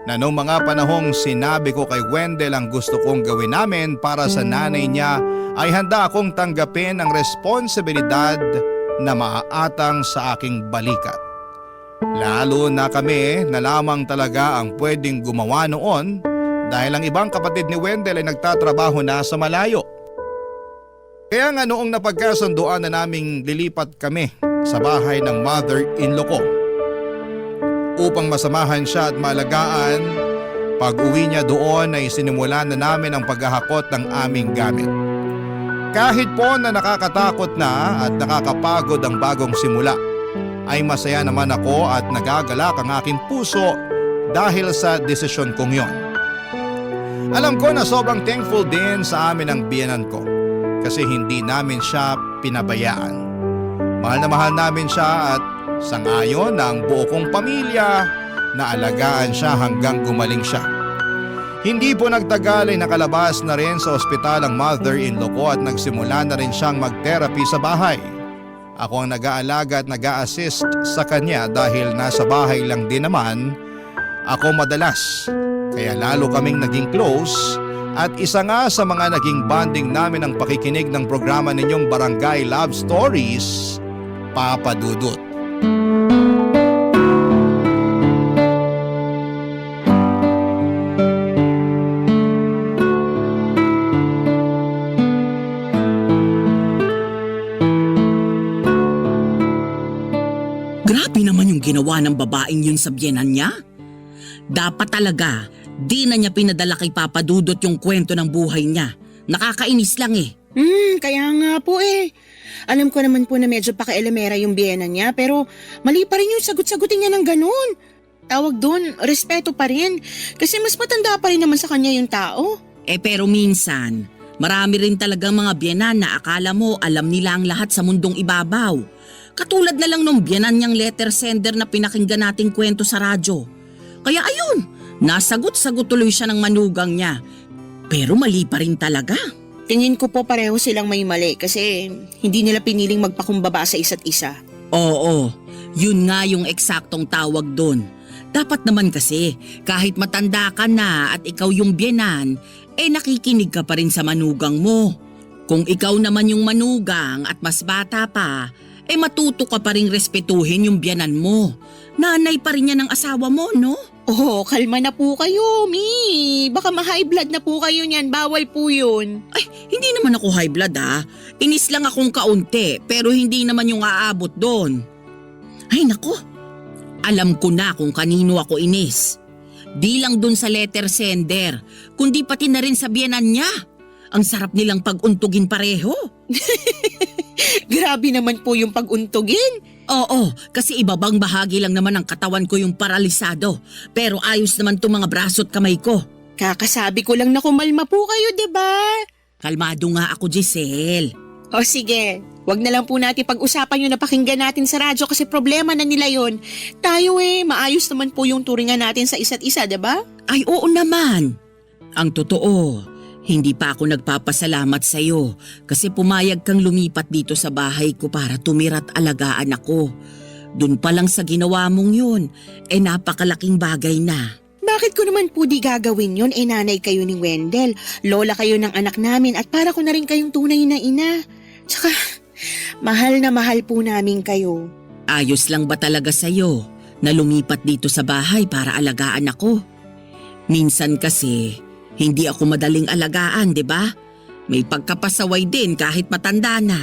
noong mga panahong sinabi ko kay Wendell ang gusto kong gawin namin para sa nanay niya ay handa akong tanggapin ang responsibilidad na maaatang sa aking balikat. Lalo na kami na lamang talaga ang pwedeng gumawa noon dahil ang ibang kapatid ni Wendell ay nagtatrabaho na sa malayo. Kaya nga noong napagkasunduan na naming lilipat kami sa bahay ng mother-in-law ko upang masamahan siya at malagaan, pag-uwi niya doon ay sinimulan na namin ang paghahakot ng aming gamit. Kahit po na nakakatakot na at nakakapagod ang bagong simula, ay masaya naman ako at nagagalak ang aking puso dahil sa desisyon kong yon. Alam ko na sobrang thankful din sa amin ang biyenan ko kasi hindi namin siya pinabayaan. Mahal na mahal namin siya at sangayon na ang buo kong pamilya na alagaan siya hanggang gumaling siya. Hindi po nagtagal ay nakalabas na rin sa ospital ang mother-in-law ko at nagsimula na rin siyang mag-therapy sa bahay. Ako ang nag-aalaga at nag-a-assist sa kanya dahil nasa bahay lang din naman ako madalas. Kaya lalo kaming naging close at isa nga sa mga naging bonding namin ang pakikinig ng programa ninyong Barangay Love Stories, Papa Dudut. Grabe naman yung ginawa ng babaeng yun sa biyenan niya. Dapat talaga, di na niya pinadala kay Papa Dudut yung kwento ng buhay niya. Nakakainis lang eh. Kaya nga po eh. Alam ko naman po na medyo pakailamera yung biyena niya pero mali pa rin yung sagot-sagutin niya ng ganun. Tawag doon, respeto pa rin. Kasi mas matanda pa rin naman sa kanya yung tao. Pero minsan, marami rin talagang mga biyenan na akala mo alam nila ang lahat sa mundong ibabaw. Katulad na lang nung biyenan niyang letter sender na pinakinggan nating kwento sa radyo. Kaya ayun, nasagot-sagot tuloy siya ng manugang niya. Pero mali pa rin talaga. Tingin ko po pareho silang may mali kasi hindi nila piniling magpakumbaba sa isa't isa. Oo, yun nga yung eksaktong tawag doon. Dapat naman kasi, kahit matanda ka na at ikaw yung biyenan, nakikinig ka pa rin sa manugang mo. Kung ikaw naman yung manugang at mas bata pa, matuto ka pa rin respetuhin yung biyanan mo. Nanay pa rin yan ng asawa mo, no? Oh, kalma na po kayo, Mi. Baka ma-high blood na po kayo niyan. Bawal po yun. Ay, hindi naman ako high blood ha. Inis lang akong kaunti, pero hindi naman yung aabot doon. Ay nako, alam ko na kung kanino ako inis. Di lang doon sa letter sender, kundi pati na rin sa biyenan niya. Ang sarap nilang pag-untugin pareho. Grabe naman po yung pag-untugin. Oo, kasi ibabang bahagi lang naman ng katawan ko yung paralisado. Pero ayos naman itong mga braso at kamay ko. Kakasabi ko lang na kumalma po kayo, 'di ba? Kalmado nga ako, Giselle. O sige, wag na lang po natin pag-usapan yung napakinggan natin sa radyo kasi problema na nila yon. Tayo maayos naman po yung turingan natin sa isa't isa, 'di ba? Ay oo naman. Ang totoo, hindi pa ako nagpapasalamat sa iyo kasi pumayag kang lumipat dito sa bahay ko para tumira't alagaan ako. Doon pa lang sa ginawa mong yun, napakalaking bagay na. Bakit ko naman po di gagawin yun? Nanay kayo ni Wendell, lola kayo ng anak namin at para ko na rin kayong tunay na ina. Tsaka, mahal na mahal po namin kayo. Ayos lang ba talaga sa iyo na lumipat dito sa bahay para alagaan ako? Minsan kasi, hindi ako madaling alagaan, di ba? May pagkapasaway din kahit matanda na.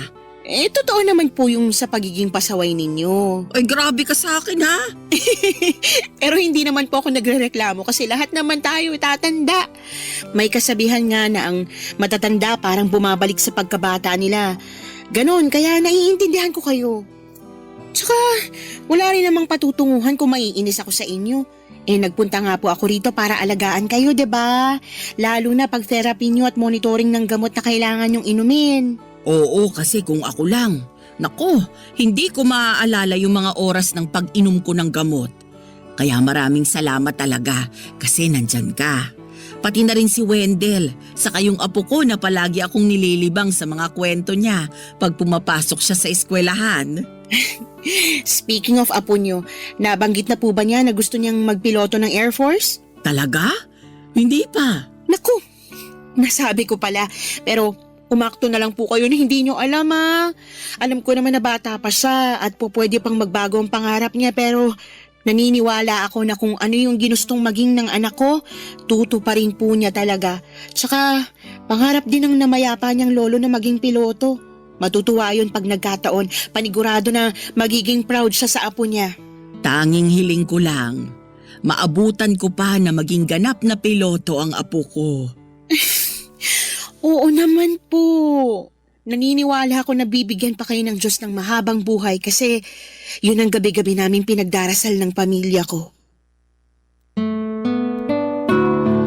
Totoo naman po yung sa pagiging pasaway ninyo. Ay, grabe ka sa akin ha? Pero hindi naman po ako nagrereklamo kasi lahat naman tayo tatanda. May kasabihan nga na ang matatanda parang bumabalik sa pagkabata nila. Ganon, kaya naiintindihan ko kayo. Tsaka, wala rin namang patutunguhan kung maiinis ako sa inyo. Nagpunta nga po ako rito para alagaan kayo, 'di ba? Lalo na pag therapy nyo at monitoring ng gamot na kailangan nyong inumin. Oo, kasi kung ako lang, nako, hindi ko maaalala yung mga oras ng pag-inom ko ng gamot. Kaya maraming salamat talaga kasi nandyan ka. Pati na rin si Wendell, saka yung apo ko na palagi akong nililibang sa mga kwento niya pag pumapasok siya sa eskwelahan. Speaking of apo nyo, nabanggit na po ba niya na gusto niyang magpiloto ng Air Force? Talaga? Hindi pa. Naku, nasabi ko pala. Pero umakto na lang po kayo na hindi nyo alam Alam ko naman na bata pa siya at po pwede pang magbago ang pangarap niya pero naniniwala ako na kung ano yung ginustong maging ng anak ko, tutuparin po niya talaga. Tsaka pangarap din ng namayapa niyang lolo na maging piloto. Matutuwa yun pag nagkataon, panigurado na magiging proud siya sa apo niya. Tanging hiling ko lang, maabutan ko pa na maging ganap na piloto ang apo ko. Oo naman po. Naniniwala ako na bibigyan pa kayo ng Diyos ng mahabang buhay kasi yun ang gabi-gabi namin pinagdarasal ng pamilya ko.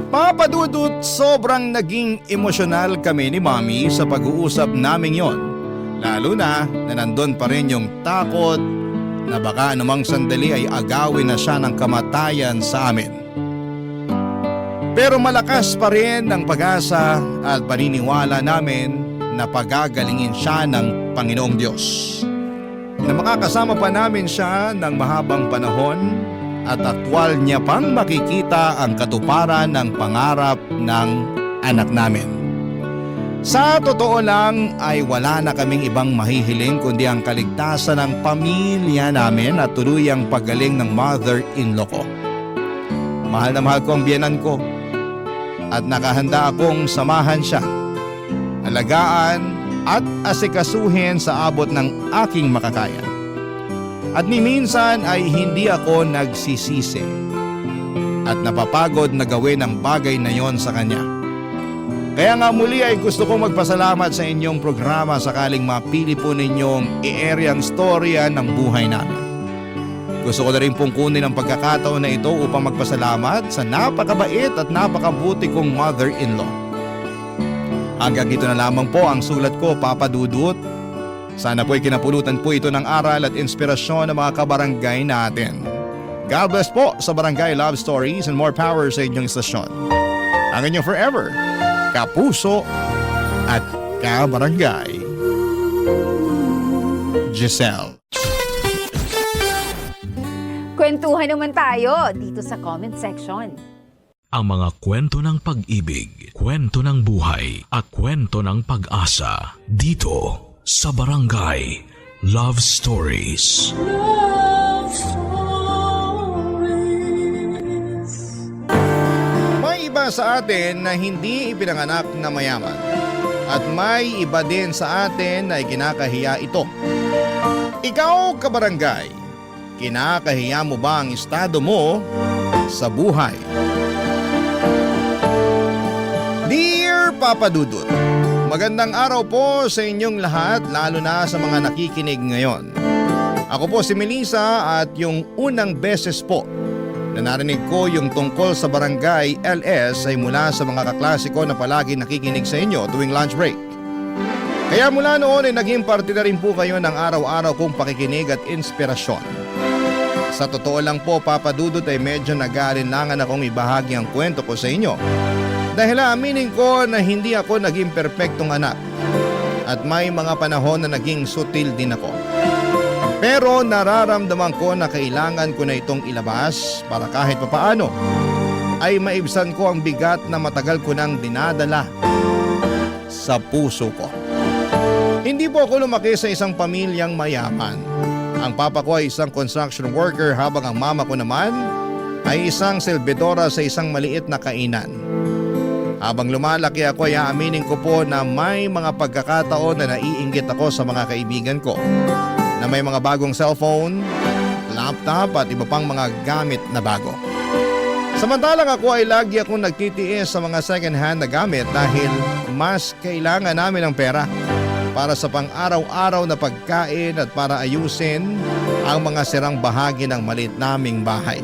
Papa Dudut, sobrang naging emosyonal kami ni Mami sa pag-uusap naming yon. Lalo na nandun pa rin yung takot na baka anumang sandali ay agawin na siya ng kamatayan sa amin. Pero malakas pa rin ang pag-asa at paniniwala namin na pagagalingin siya ng Panginoong Diyos. Na makakasama pa namin siya ng mahabang panahon at aktwal niya pang makikita ang katuparan ng pangarap ng anak namin. Sa totoo lang ay wala na kaming ibang mahihiling kundi ang kaligtasan ng pamilya namin at tuluyang paggaling ng mother-in-law ko. Mahal na mahal ko ang biyenan ko at nakahanda akong samahan siya, alagaan at asikasuhin sa abot ng aking makakaya. At ni minsan ay hindi ako nagsisisi at napapagod na gawin ang bagay na yon sa kanya. Kaya nga muli ay gusto kong magpasalamat sa inyong programa sakaling mapili po ninyong i-air ang storya ng buhay namin. Gusto ko na rin pong kunin ang pagkakataon na ito upang magpasalamat sa napakabait at napakabuti kong mother-in-law. Hanggang dito na lamang po ang sulat ko, Papa Dudut. Sana po'y kinapulutan po ito ng aral at inspirasyon ng mga kabarangay natin. God bless po sa Barangay Love Stories and more power sa inyong istasyon. Ang inyong forever, kapuso at kabarangay, Giselle. Kwentuhan naman tayo dito sa comment section. Ang mga kwento ng pag-ibig, kwento ng buhay at kwento ng pag-asa dito sa Barangay Love Stories. Love Stories. May iba sa atin na hindi ipinanganak na mayaman at may iba din sa atin na kinakahiya ito. Ikaw, kabarangay, kinakahiya mo ba ang estado mo sa buhay? Dear Papa Dudut, magandang araw po sa inyong lahat, lalo na sa mga nakikinig ngayon. Ako po si Melissa at yung unang beses po na narinig ko yung tungkol sa Barangay LS ay mula sa mga kaklase ko na palagi nakikinig sa inyo tuwing lunch break. Kaya mula noon ay naging parte na rin po kayo ng araw-araw kong pakikinig at inspirasyon. Sa totoo lang po, Papa Dudut, ay medyo nag-aalinlangan akong ibahagi ang kwento ko sa inyo. Dahil aminin ko na hindi ako naging perpektong anak at may mga panahon na naging sutil din ako. Pero nararamdaman ko na kailangan ko na itong ilabas para kahit papaano ay maibsan ko ang bigat na matagal ko nang dinadala sa puso ko. Hindi po ako lumaki sa isang pamilyang mayaman. Ang papa ko ay isang construction worker habang ang mama ko naman ay isang selbedora sa isang maliit na kainan. Habang lumalaki ako ay aaminin ko po na may mga pagkakataon na naiinggit ako sa mga kaibigan ko na may mga bagong cellphone, laptop at iba pang mga gamit na bago. Samantalang ako ay lagi akong nagtitiis sa mga second hand na gamit dahil mas kailangan namin ng pera para sa pang-araw-araw na pagkain at para ayusin ang mga sirang bahagi ng maliit naming bahay.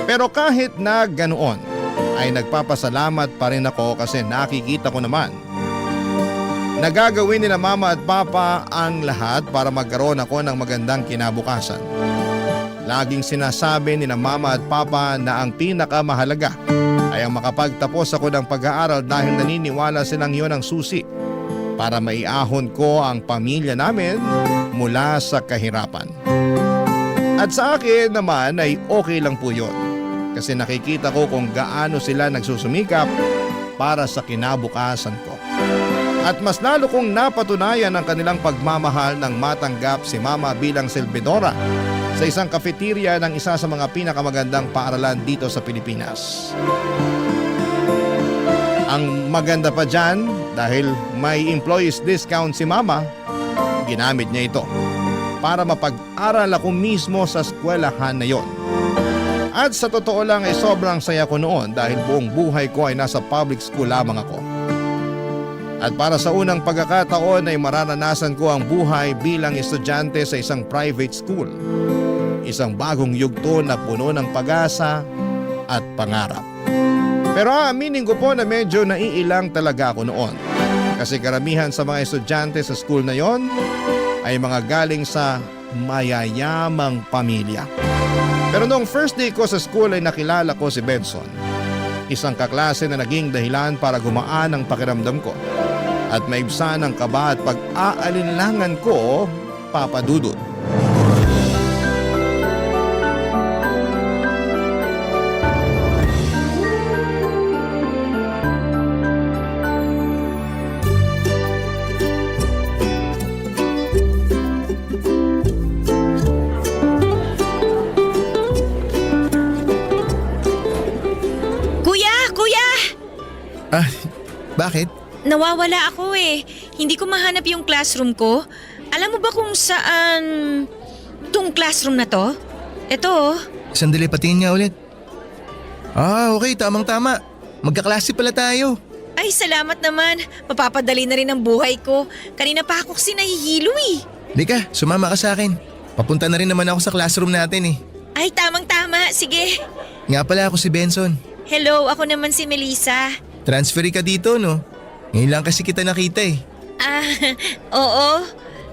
Pero kahit na ganoon, ay nagpapasalamat pa rin ako kasi nakikita ko naman nagagawin nila mama at papa ang lahat para magkaroon ako ng magandang kinabukasan. Laging sinasabi ni na mama at papa na ang pinakamahalaga ay ang makapagtapos ako ng pag-aaral dahil naniniwala silang yun ang susi para maiahon ko ang pamilya namin mula sa kahirapan. At sa akin naman ay okay lang po yun kasi nakikita ko kung gaano sila nagsusumikap para sa kinabukasan ko. At mas lalo kong napatunayan ang kanilang pagmamahal nang matanggap si mama bilang servidora sa isang cafeteria ng isa sa mga pinakamagandang paaralan dito sa Pilipinas. Ang maganda pa dyan, dahil may employees discount si mama, ginamit niya ito para mapag-aral ako mismo sa eskwelahan na yon. At sa totoo lang ay sobrang saya ko noon dahil buong buhay ko ay nasa public school lamang ako. At para sa unang pagkakataon ay mararanasan ko ang buhay bilang estudyante sa isang private school. Isang bagong yugto na puno ng pag-asa at pangarap. Pero aaminin ko po na medyo naiilang talaga ako noon. Kasi karamihan sa mga estudyante sa school na yon ay mga galing sa mayayamang pamilya. Pero noong first day ko sa school ay nakilala ko si Benson. Isang kaklase na naging dahilan para gumaan ang pakiramdam ko at maibsan ang kaba at pag-aalinlangan ko, Papa Dudut. Bakit? Nawawala ako eh. Hindi ko mahanap yung classroom ko. Alam mo ba kung saan tong classroom na to? Ito oh. Sandali, patingin nga ulit. Okay, tamang-tama. Magkaklase pala tayo. Ay, salamat naman. Mapapadali na rin ang buhay ko. Kanina pa ako kasi nahihilo eh. Lika, sumama ka sa akin. Papunta na rin naman ako sa classroom natin eh. Ay, tamang-tama. Sige. Nga pala ako si Benson. Hello, ako naman si Melissa. Transferi ka dito, no? Ngayon lang kasi kita nakita eh. Oo.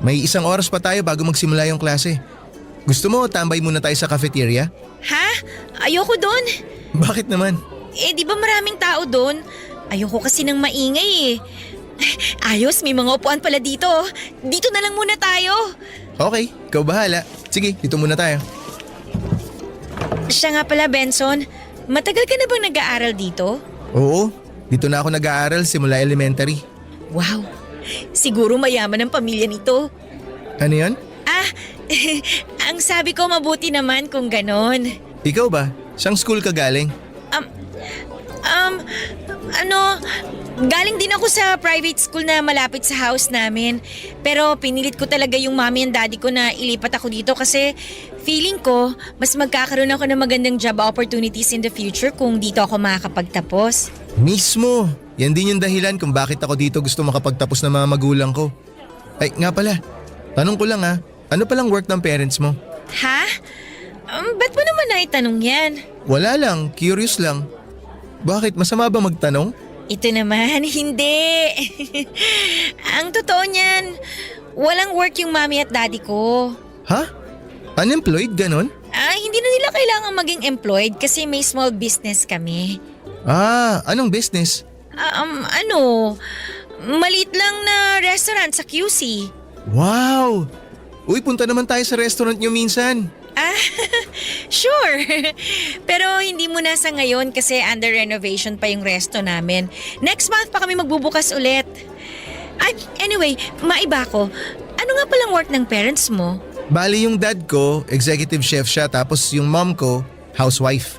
May isang oras pa tayo bago magsimula yung klase. Gusto mo tambay muna tayo sa cafeteria? Ha? Ayoko doon. Bakit naman? Eh, di ba maraming tao doon? Ayoko kasi ng maingay eh. Ayos, may mga upuan pala dito. Dito na lang muna tayo. Okay, ikaw bahala. Sige, dito muna tayo. Siya nga pala, Benson. Matagal ka na bang nag-aaral dito? Oo, dito na ako nag-aaral simula elementary. Wow, siguro mayaman ang pamilya nito. Ano yun? Ang sabi ko mabuti naman kung ganon. Ikaw ba? Saan school ka galing? Galing din ako sa private school na malapit sa house namin. Pero pinilit ko talaga yung mommy and daddy ko na ilipat ako dito kasi feeling ko mas magkakaroon ako ng magandang job opportunities in the future kung dito ako makakapagtapos. Mismo! Yan din yung dahilan kung bakit ako dito gusto makapagtapos ng mga magulang ko. Ay, nga pala. Tanong ko lang ha, ano palang work ng parents mo? Ha? Ba't mo naman naitanong yan? Wala lang, curious lang. Bakit? Masama ba magtanong? Ito naman, hindi. Ang totoo niyan, walang work yung mommy at daddy ko. Ha? Unemployed, ganon? Hindi na nila kailangan maging employed kasi may small business kami. Anong business? Maliit lang na restaurant sa QC. Wow! Uy, punta naman tayo sa restaurant nyo minsan. Sure. Pero hindi muna sa ngayon kasi under renovation pa yung resto namin. Next month pa kami magbubukas ulit. Anyway, maiba ko. Ano nga palang work ng parents mo? Bali yung dad ko, executive chef siya, tapos yung mom ko, housewife.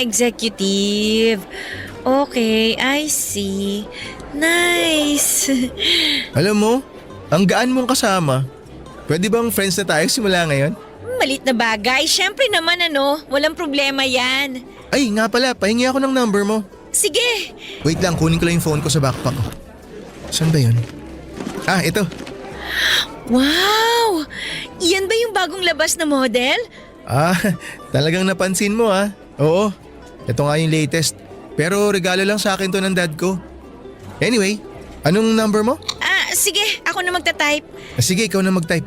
Executive. Okay, I see. Nice. Alam mo, ang gaan mong kasama. Pwede bang friends na tayo simula ngayon? Malit na bagay. Siyempre naman walang problema yan. Ay, nga pala, pahingi ako ng number mo. Sige. Wait lang, kunin ko lang yung phone ko sa backpack ko. Saan ba yun? Ito. Wow! Iyan ba yung bagong labas na model? Talagang napansin mo ah. Oo, ito nga yung latest. Pero regalo lang sa akin to ng dad ko. Anyway, anong number mo? Sige, ako na magta-type. Sige, ikaw na mag-type.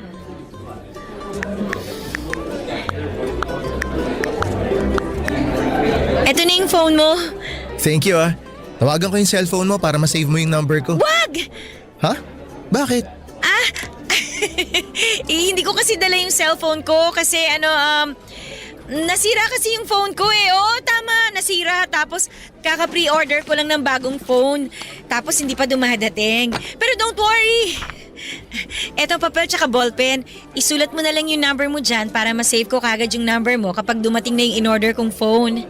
Eto na yung phone mo. Thank you ah. Tawagan ko yung cellphone mo para ma-save mo yung number ko. Wag! Ha? Bakit? Hindi ko kasi dala yung cellphone ko kasi nasira kasi yung phone ko eh. Oo, tama, nasira. Tapos kaka-pre-order ko lang ng bagong phone. Tapos hindi pa dumadating. Pero don't worry. Eto papel tsaka ballpen. Isulat mo na lang yung number mo dyan para ma-save ko kagad yung number mo kapag dumating na yung in-order kong phone.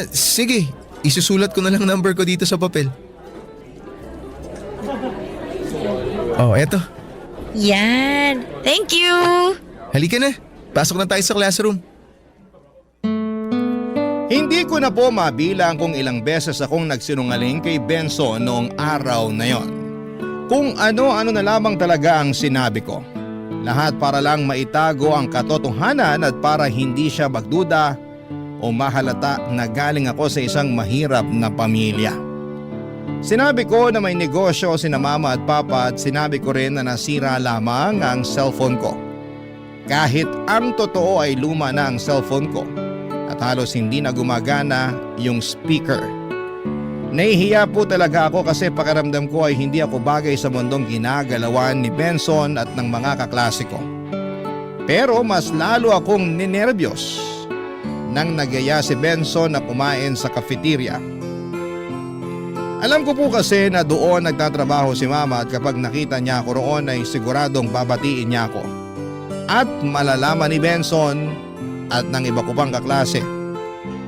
Sige. Isusulat ko na lang number ko dito sa papel. Oh, eto. Yan. Thank you. Halika na. Pasok na tayo sa classroom. Hindi ko na po mabilang kung ilang beses akong nagsinungaling kay Benson noong araw na yon. Kung ano-ano na lamang talaga ang sinabi ko. Lahat para lang maitago ang katotohanan at para hindi siya magduda o mahalata na galing ako sa isang mahirap na pamilya. Sinabi ko na may negosyo sina mama at papa at sinabi ko rin na nasira lamang ang cellphone ko. Kahit ang totoo ay luma na ang cellphone ko at halos hindi na gumagana yung speaker. Nahihiya po talaga ako kasi pakiramdam ko ay hindi ako bagay sa mundong ginagalawan ni Benson at ng mga kaklase ko. Pero mas lalo akong ninervyos nang nagyaya si Benson na kumain sa cafeteria. Alam ko po kasi na doon nagtatrabaho si mama at kapag nakita niya ako roon ay siguradong babatiin niya ako. At malalaman ni Benson at ng iba ko pang kaklase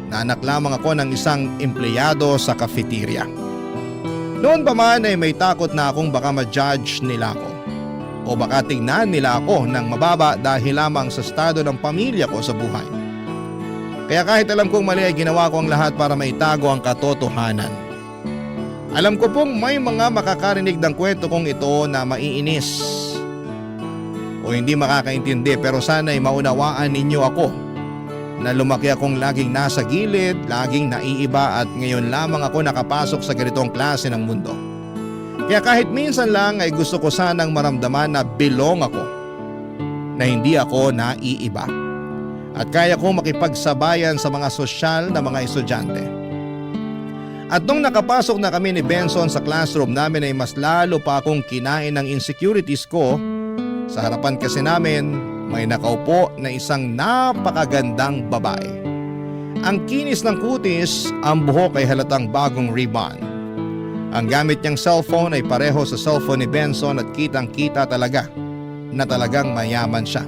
na anak lamang ako ng isang empleyado sa cafeteria. Noon pa man ay may takot na akong baka ma-judge nila ako o baka tingnan nila ako ng mababa dahil lamang sa estado ng pamilya ko sa buhay. Kaya kahit alam kong mali ay ginawa ko ang lahat para maitago ang katotohanan. Alam ko pong may mga makakarinig ng kwento kong ito na maiinis o hindi makakaintindi pero sana'y maunawaan ninyo ako na lumaki akong laging nasa gilid, laging naiiba at ngayon lamang ako nakapasok sa ganitong klase ng mundo. Kaya kahit minsan lang ay gusto ko sanang maramdaman na belong ako, na hindi ako naiiba. At kaya ko makipagsabayan sa mga sosyal na mga estudyante. At nung nakapasok na kami ni Benson sa classroom namin ay mas lalo pa akong kinain ng insecurities ko. Sa harapan kasi namin may nakaupo na isang napakagandang babae. Ang kinis ng kutis, ang buhok ay halatang bagong ribbon. Ang gamit niyang cellphone ay pareho sa cellphone ni Benson at kitang-kita talaga na talagang mayaman siya.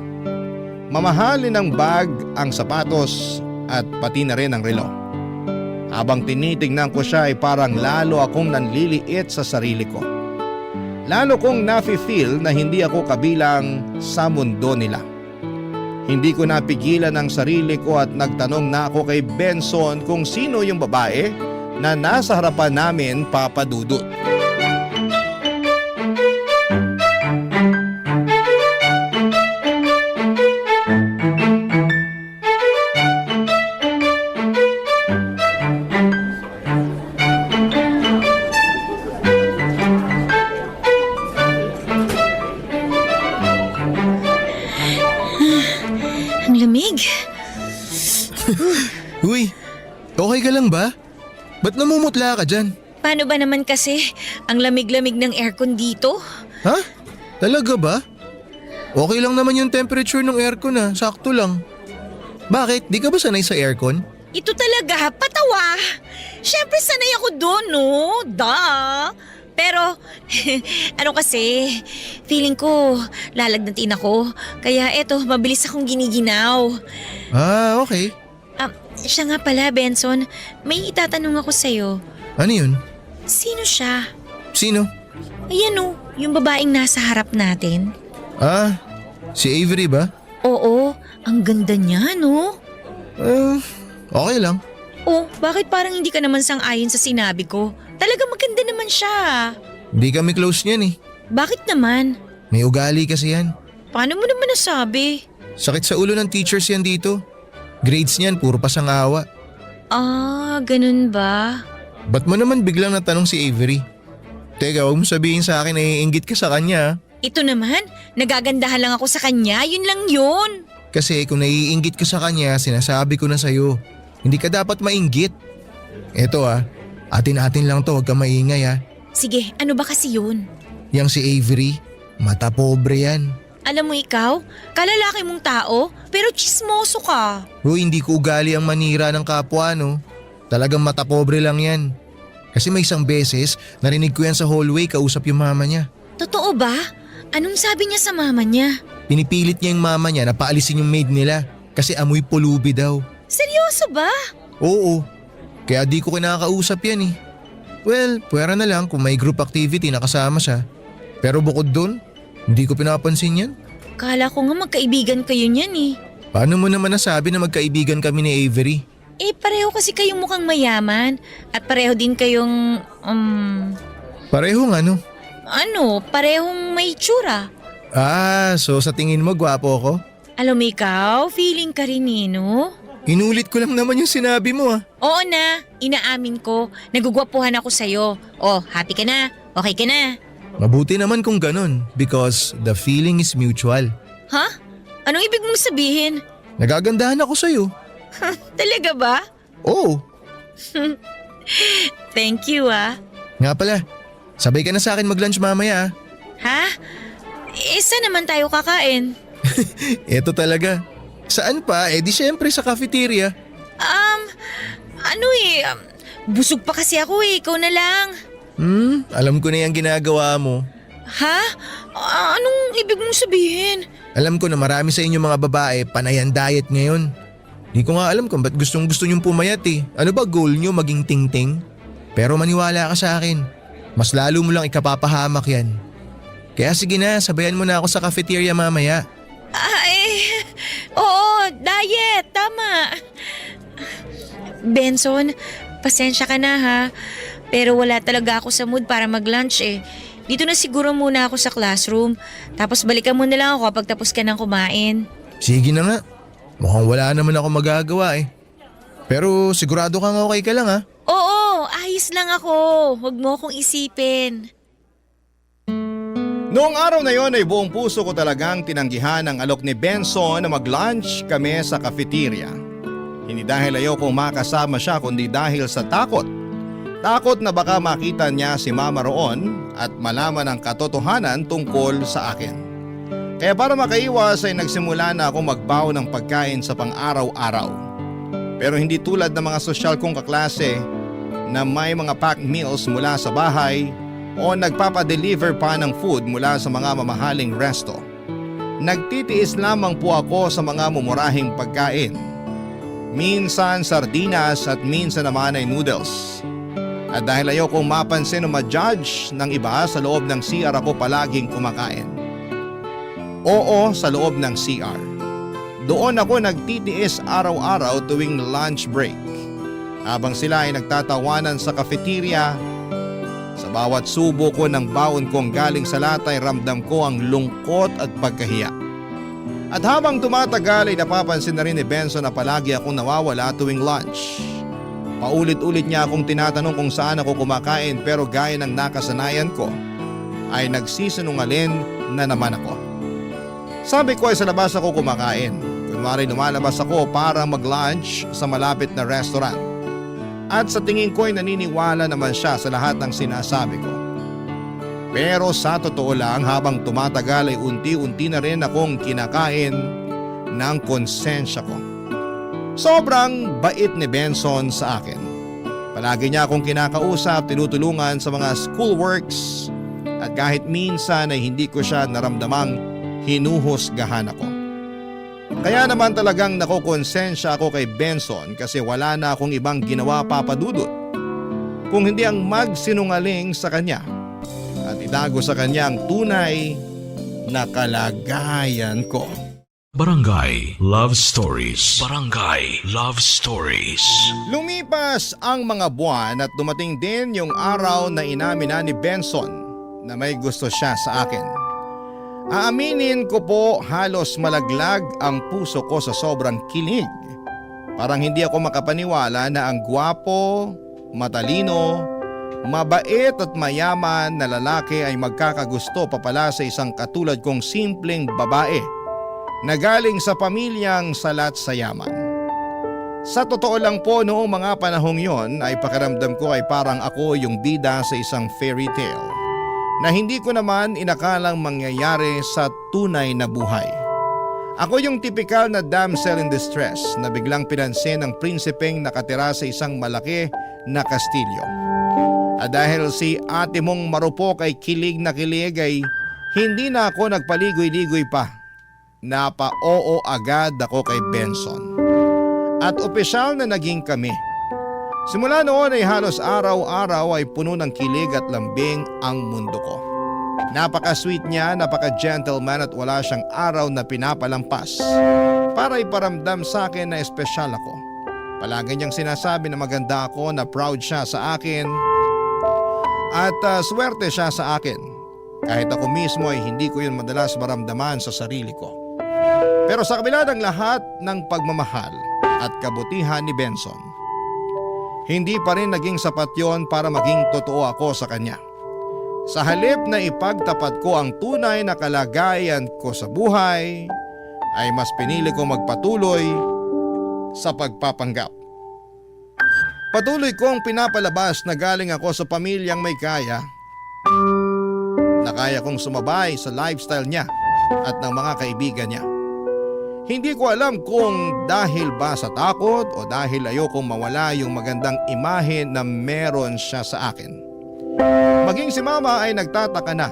Mamahalin ng bag, ang sapatos at pati na rin ang relo. Habang tinitingnan ko siya ay parang lalo akong nanliliit sa sarili ko. Lalo kong nafe-feel na hindi ako kabilang sa mundo nila. Hindi ko napigilan ang sarili ko at nagtanong na ako kay Benson kung sino yung babae na nasa harapan namin, Papa Dudut. Ang lamig. Uy, okay ka lang ba? Ba't namumutla ka dyan? Paano ba naman kasi ang lamig-lamig ng aircon dito? Ha? Talaga ba? Okay lang naman yung temperature ng aircon ah, sakto lang. Bakit? Di ka ba sanay sa aircon? Ito talaga, patawa. Siyempre sanay ako doon, no? Pero, ano kasi, feeling ko lalagnatin ako. Kaya eto, mabilis akong giniginaw. Ah, okay. Siya nga pala, Benson. May itatanong ako sa'yo. Ano yun? Sino siya? Sino? Ayan o, yung babaeng nasa harap natin. Ah, si Avery ba? Oo, ang ganda niya, no? Okay lang. Oh, bakit parang hindi ka naman sang-ayon sa sinabi ko? Talaga maganda naman siya. Hindi kami close niyan eh. Bakit naman? May ugali kasi yan. Paano mo naman nasabi? Sakit sa ulo ng teachers yan dito. Grades niyan puro pasangawa. Ganun ba? Ba't mo naman biglang natanong si Avery? Teka, huwag mo sabihin sa akin na iinggit ka sa kanya. Ito naman, nagagandahan lang ako sa kanya, yun lang yun. Kasi kung naiinggit ka sa kanya, sinasabi ko na sa'yo. Hindi ka dapat mainggit. Eto atin-atin lang to, huwag ka maingay Sige, ano ba kasi yun? Yang si Avery, mata pobre yan. Alam mo ikaw, kalalaki mong tao, pero chismoso ka. Hindi ko ugali ang manira ng kapwa no. Talagang mata pobre lang yan. Kasi may isang beses, narinig ko yan sa hallway kausap yung mama niya. Totoo ba? Anong sabi niya sa mama niya? Pinipilit niya yung mama niya na paalisin yung maid nila kasi amoy pulubi daw. Seryoso ba? Oo, kaya di ko kinakausap yan eh. Well, pwera na lang kung may group activity na kasama siya. Pero bukod dun, hindi ko pinapansin yan. Kala ko nga magkaibigan kayo niyan eh. Paano mo naman nasabi na magkaibigan kami ni Avery? Pareho kasi kayong mukhang mayaman at pareho din kayong, Parehong ano? Parehong may tsura. So sa tingin mo gwapo ako? Alam mo ikaw, feeling ka rin no? Inulit ko lang naman yung sinabi mo Oo na, inaamin ko. Nagugwapuhan ako sa'yo. Happy ka na? Okay ka na? Mabuti naman kung ganun because the feeling is mutual. Ha? Anong ibig mong sabihin? Nagagandahan ako sa'yo. Talaga ba? Oo. Thank you Nga pala, sabay ka na sa akin mag-lunch mamaya Ha? Saan naman tayo kakain? Eto talaga. Saan pa? Di syempre sa cafeteria. Busog pa kasi ako ikaw na lang. Alam ko na yung ginagawa mo. Ha? Anong ibig mong sabihin? Alam ko na marami sa inyo mga babae panayan diet ngayon. Di ko nga alam kung ba't gustong gusto nyong pumayat Ano ba goal nyo maging ting-ting? Pero maniwala ka sa akin. Mas lalo mo lang ikapapahamak yan. Kaya sige na, sabayan mo na ako sa cafeteria mamaya. Oo, diet, tama. Benson, pasensya ka na ha. Pero wala talaga ako sa mood para mag-lunch Dito na siguro muna ako sa classroom. Tapos balikan mo na lang ako kapag tapos ka ng kumain. Sige na nga. Mukhang wala naman ako magagawa Pero sigurado kang okay ka lang Oo, ayos lang ako. Huwag mo akong isipin. Noong araw na yon ay buong puso ko talagang tinanggihan ang alok ni Benson na mag-lunch kami sa cafeteria. Hindi dahil ayaw kong makasama siya kundi dahil sa takot. Takot na baka makita niya si mama roon at malaman ang katotohanan tungkol sa akin. Kaya para makaiwas ay nagsimula na akong magbaw ng pagkain sa pang-araw-araw. Pero hindi tulad ng mga sosyal kong kaklase na may mga packed meals mula sa bahay o nagpapadeliver pa ng food mula sa mga mamahaling resto. Nagtitiis lamang po ako sa mga mumurahing pagkain. Minsan sardinas at minsan naman ay noodles. At dahil ayaw kong mapansin o ma-judge ng iba, sa loob ng CR ako palaging kumakain. Oo, sa loob ng CR. Doon ako nagtitiis araw-araw tuwing lunch break. Habang sila ay nagtatawanan sa cafeteria, sa bawat subo ko ng baon kong galing sa latay ramdam ko ang lungkot at pagkahiya. At habang tumatagal ay napapansin na rin ni Benson na palagi akong nawawala tuwing lunch. Paulit-ulit niya akong tinatanong kung saan ako kumakain pero gaya ng nakasanayan ko ay nagsisinungaling na naman ako. Sabi ko ay sa labas ako kumakain. Kunwari lumalabas ako para mag-lunch sa malapit na restaurant. At sa tingin ko ay naniniwala naman siya sa lahat ng sinasabi ko. Pero sa totoo lang habang tumatagal ay unti-unti na rin akong kinakain ng konsensya ko. Sobrang bait ni Benson sa akin. Palagi niya akong kinakausap, tinutulungan sa mga schoolworks at kahit minsan ay hindi ko siya naramdamang hinuhusgahan ako. Kaya naman talagang nakokonsensya ako kay Benson kasi wala na akong ibang ginawa papadudot kung hindi ang magsinungaling sa kanya at itago sa kanya ang tunay na kalagayan ko. Barangay Love Stories. Barangay Love Stories. Lumipas ang mga buwan at dumating din yung araw na inamin na ni Benson na may gusto siya sa akin. Aaminin ko po halos malaglag ang puso ko sa sobrang kilig Parang hindi ako makapaniwala na ang gwapo, matalino, mabait at mayaman na lalaki ay magkakagusto pa pala sa isang katulad kong simpleng babae na galing sa pamilyang salat sa yaman. Sa totoo lang po noong mga panahong yon ay pakiramdam ko ay parang ako yung bida sa isang fairy tale na hindi ko naman inakalang mangyayari sa tunay na buhay. Ako yung tipikal na damsel in distress na biglang pinansin ng prinsipeng nakatira sa isang malaki na kastilyo. At dahil si ate mong marupok ay kilig na kilig ay hindi na ako nagpaligoy-ligoy pa. Napa-oo agad ako kay Benson. At opisyal na naging kami. Simula noon ay halos araw-araw ay puno ng kilig at lambing ang mundo ko. Napaka-sweet niya, napaka-gentleman at wala siyang araw na pinapalampas para iparamdam sa akin na espesyal ako. Palagi niyang sinasabi na maganda ako, na proud siya sa akin at swerte siya sa akin. Kahit ako mismo ay hindi ko yun madalas maramdaman sa sarili ko. Pero sa kabila ng lahat ng pagmamahal at kabutihan ni Benson, hindi pa rin naging sapat yon para maging totoo ako sa kanya. Sa halip na ipagtapat ko ang tunay na kalagayan ko sa buhay, ay mas pinili ko magpatuloy sa pagpapanggap. Patuloy kong pinapalabas na galing ako sa pamilyang may kaya, na kaya kong sumabay sa lifestyle niya at ng mga kaibigan niya. Hindi ko alam kung dahil ba sa takot o dahil ayokong mawala yung magandang imahe na meron siya sa akin. Maging si mama ay nagtataka na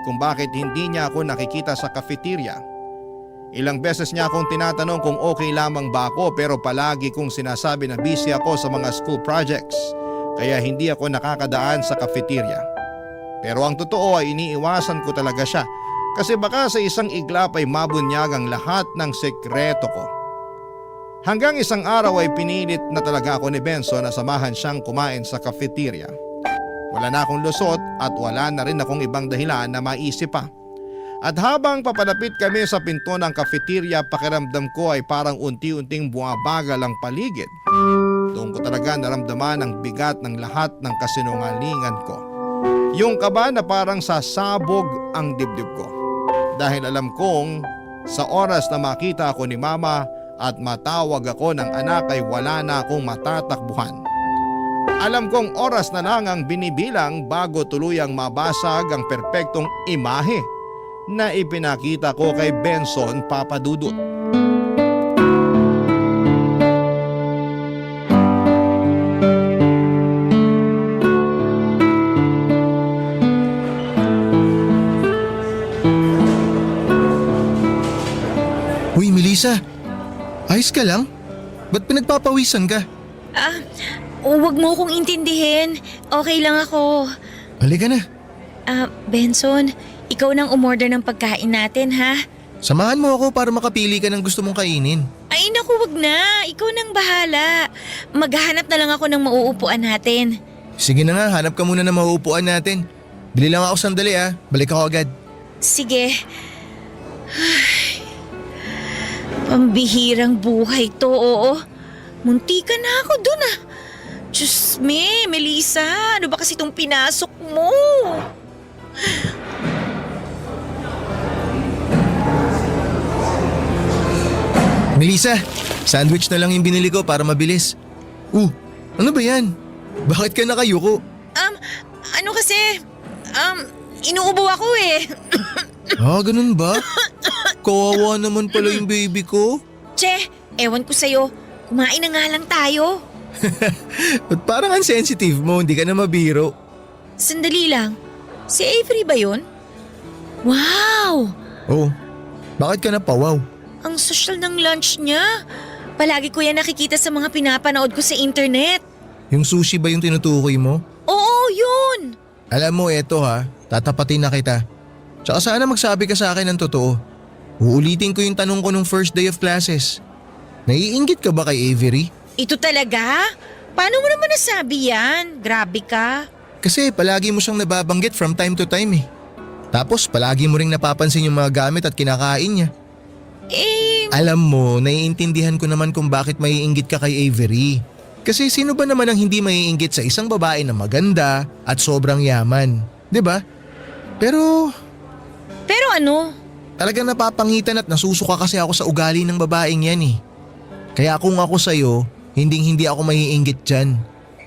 kung bakit hindi niya ako nakikita sa cafeteria. Ilang beses niya akong tinatanong kung okay lamang ba ako, pero palagi kong sinasabi na busy ako sa mga school projects kaya hindi ako nakakadaan sa cafeteria. Pero ang totoo ay iniiwasan ko talaga siya kasi baka sa isang iglap ay mabunyag ang lahat ng sekreto ko. Hanggang isang araw ay pinilit na talaga ako ni Benson na samahan siyang kumain sa cafeteria. Wala na akong lusot at wala na rin akong ibang dahilan na maisip pa. At habang papalapit kami sa pinto ng cafeteria, pakiramdam ko ay parang unti-unting bumabagal ang paligid. Doon ko talaga naramdaman ang bigat ng lahat ng kasinungalingan ko. Yung kaba na parang sasabog ang dibdib ko. Dahil alam kong sa oras na makita ako ni mama at matawag ako ng anak ay wala na akong matatakbuhan. Alam kong oras na lang ang binibilang bago tuluyang mabasag ang perpektong imahe na ipinakita ko kay Benson Papadudut. Uy, Melissa. Ayos ka lang? Ba't pinagpapawisan ka? Huwag mo akong intindihin. Okay lang ako. Halika na. Benson, ikaw nang umorder ng pagkain natin, ha? Samahan mo ako para makapili ka ng gusto mong kainin. Ay naku, wag na. Ikaw nang bahala. Maghahanap na lang ako ng mauupuan natin. Sige na nga, hanap ka muna ng mauupuan natin. Bili lang ako sandali balik ako agad. Sige. Pambihirang buhay to, oo. Munti ka na ako dun Diyos me, Melissa, ano ba kasi itong pinasok mo? Melissa, sandwich na lang yung binili ko para mabilis. Ano ba yan? Bakit ka nakayuko? Ano kasi, inuubo ako Ganun ba? Kawawa naman pala yung baby ko. Che, ewan ko sa'yo, kumain na nga lang tayo. Ba't parang unsensitive mo, hindi ka na mabiro. Sandali lang, si Avery ba yun? Wow! Bakit ka napawaw? Ang social ng lunch niya. Palagi ko yan nakikita sa mga pinapanood ko sa internet. Yung sushi ba yung tinutukoy mo? Oo, yun! Alam mo, eto tatapatin na kita. Tsaka sana magsabi ka sa akin ng totoo. Uulitin ko yung tanong ko nung first day of classes. Naiinggit ka ba kay Avery? Ito talaga? Paano mo naman nasabi yan? Grabe ka. Kasi palagi mo siyang nababanggit from time to time Tapos palagi mo ring napapansin yung mga gamit at kinakain niya. Alam mo, naiintindihan ko naman kung bakit maiinggit ka kay Avery. Kasi sino ba naman ang hindi maiinggit sa isang babae na maganda at sobrang yaman, 'di ba? Pero ano? talagang napapangitan at nasusuka kasi ako sa ugali ng babaeng yan eh. Kaya kung ako sa'yo, hindi ako maiinggit dyan.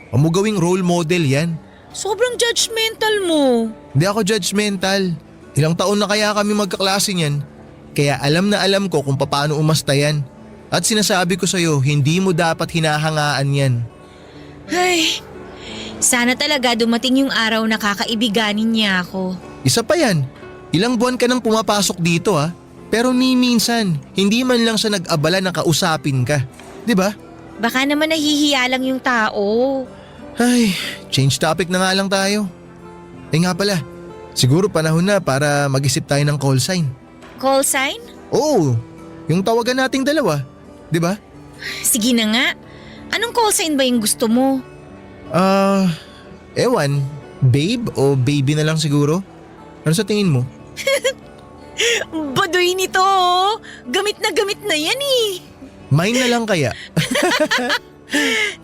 Huwag mo gawing role model yan. Sobrang judgmental mo. Hindi ako judgmental. Ilang taon na kaya kami magkaklase niyan. Kaya alam na alam ko kung paano umasta yan. At sinasabi ko sa'yo, hindi mo dapat hinahangaan yan. Ay, sana talaga dumating yung araw na kakaibiganin niya ako. Isa pa yan. Ilang buwan ka nang pumapasok dito ha. Pero ni minsan, hindi man lang siya nag-abala na kausapin ka. 'Di ba? Baka naman nahihiya lang yung tao. Ay, change topic na nga lang tayo. Nga pala, siguro panahon na para mag-isip tayo ng call sign. Call sign? Oo, yung tawagan nating dalawa. 'Di ba? Sige na nga. Anong call sign ba yung gusto mo? Ewan, babe o baby na lang siguro? Ano sa tingin mo? Baduy nito. Gamit na yan eh. Mine na lang kaya?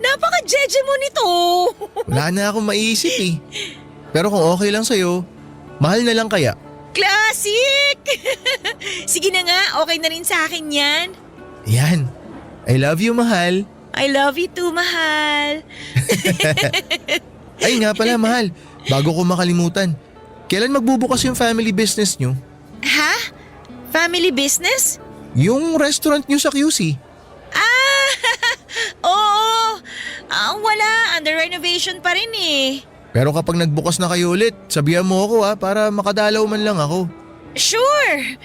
Napaka-jeje mo nito. Wala na akong maiisip eh. Pero kung okay lang sa'yo, mahal na lang kaya? Classic! Sige na nga, okay na rin sa akin yan. Yan. I love you, mahal. I love you too, mahal. Ay nga pala, mahal. Bago ko makalimutan. Kailan magbubukas yung family business nyo? Ha? Family business? Yung restaurant nyo sa QC. Oo. Wala, under renovation pa rin eh. Pero kapag nagbukas na kayo ulit, sabihan mo ako para makadalaw man lang ako. Sure.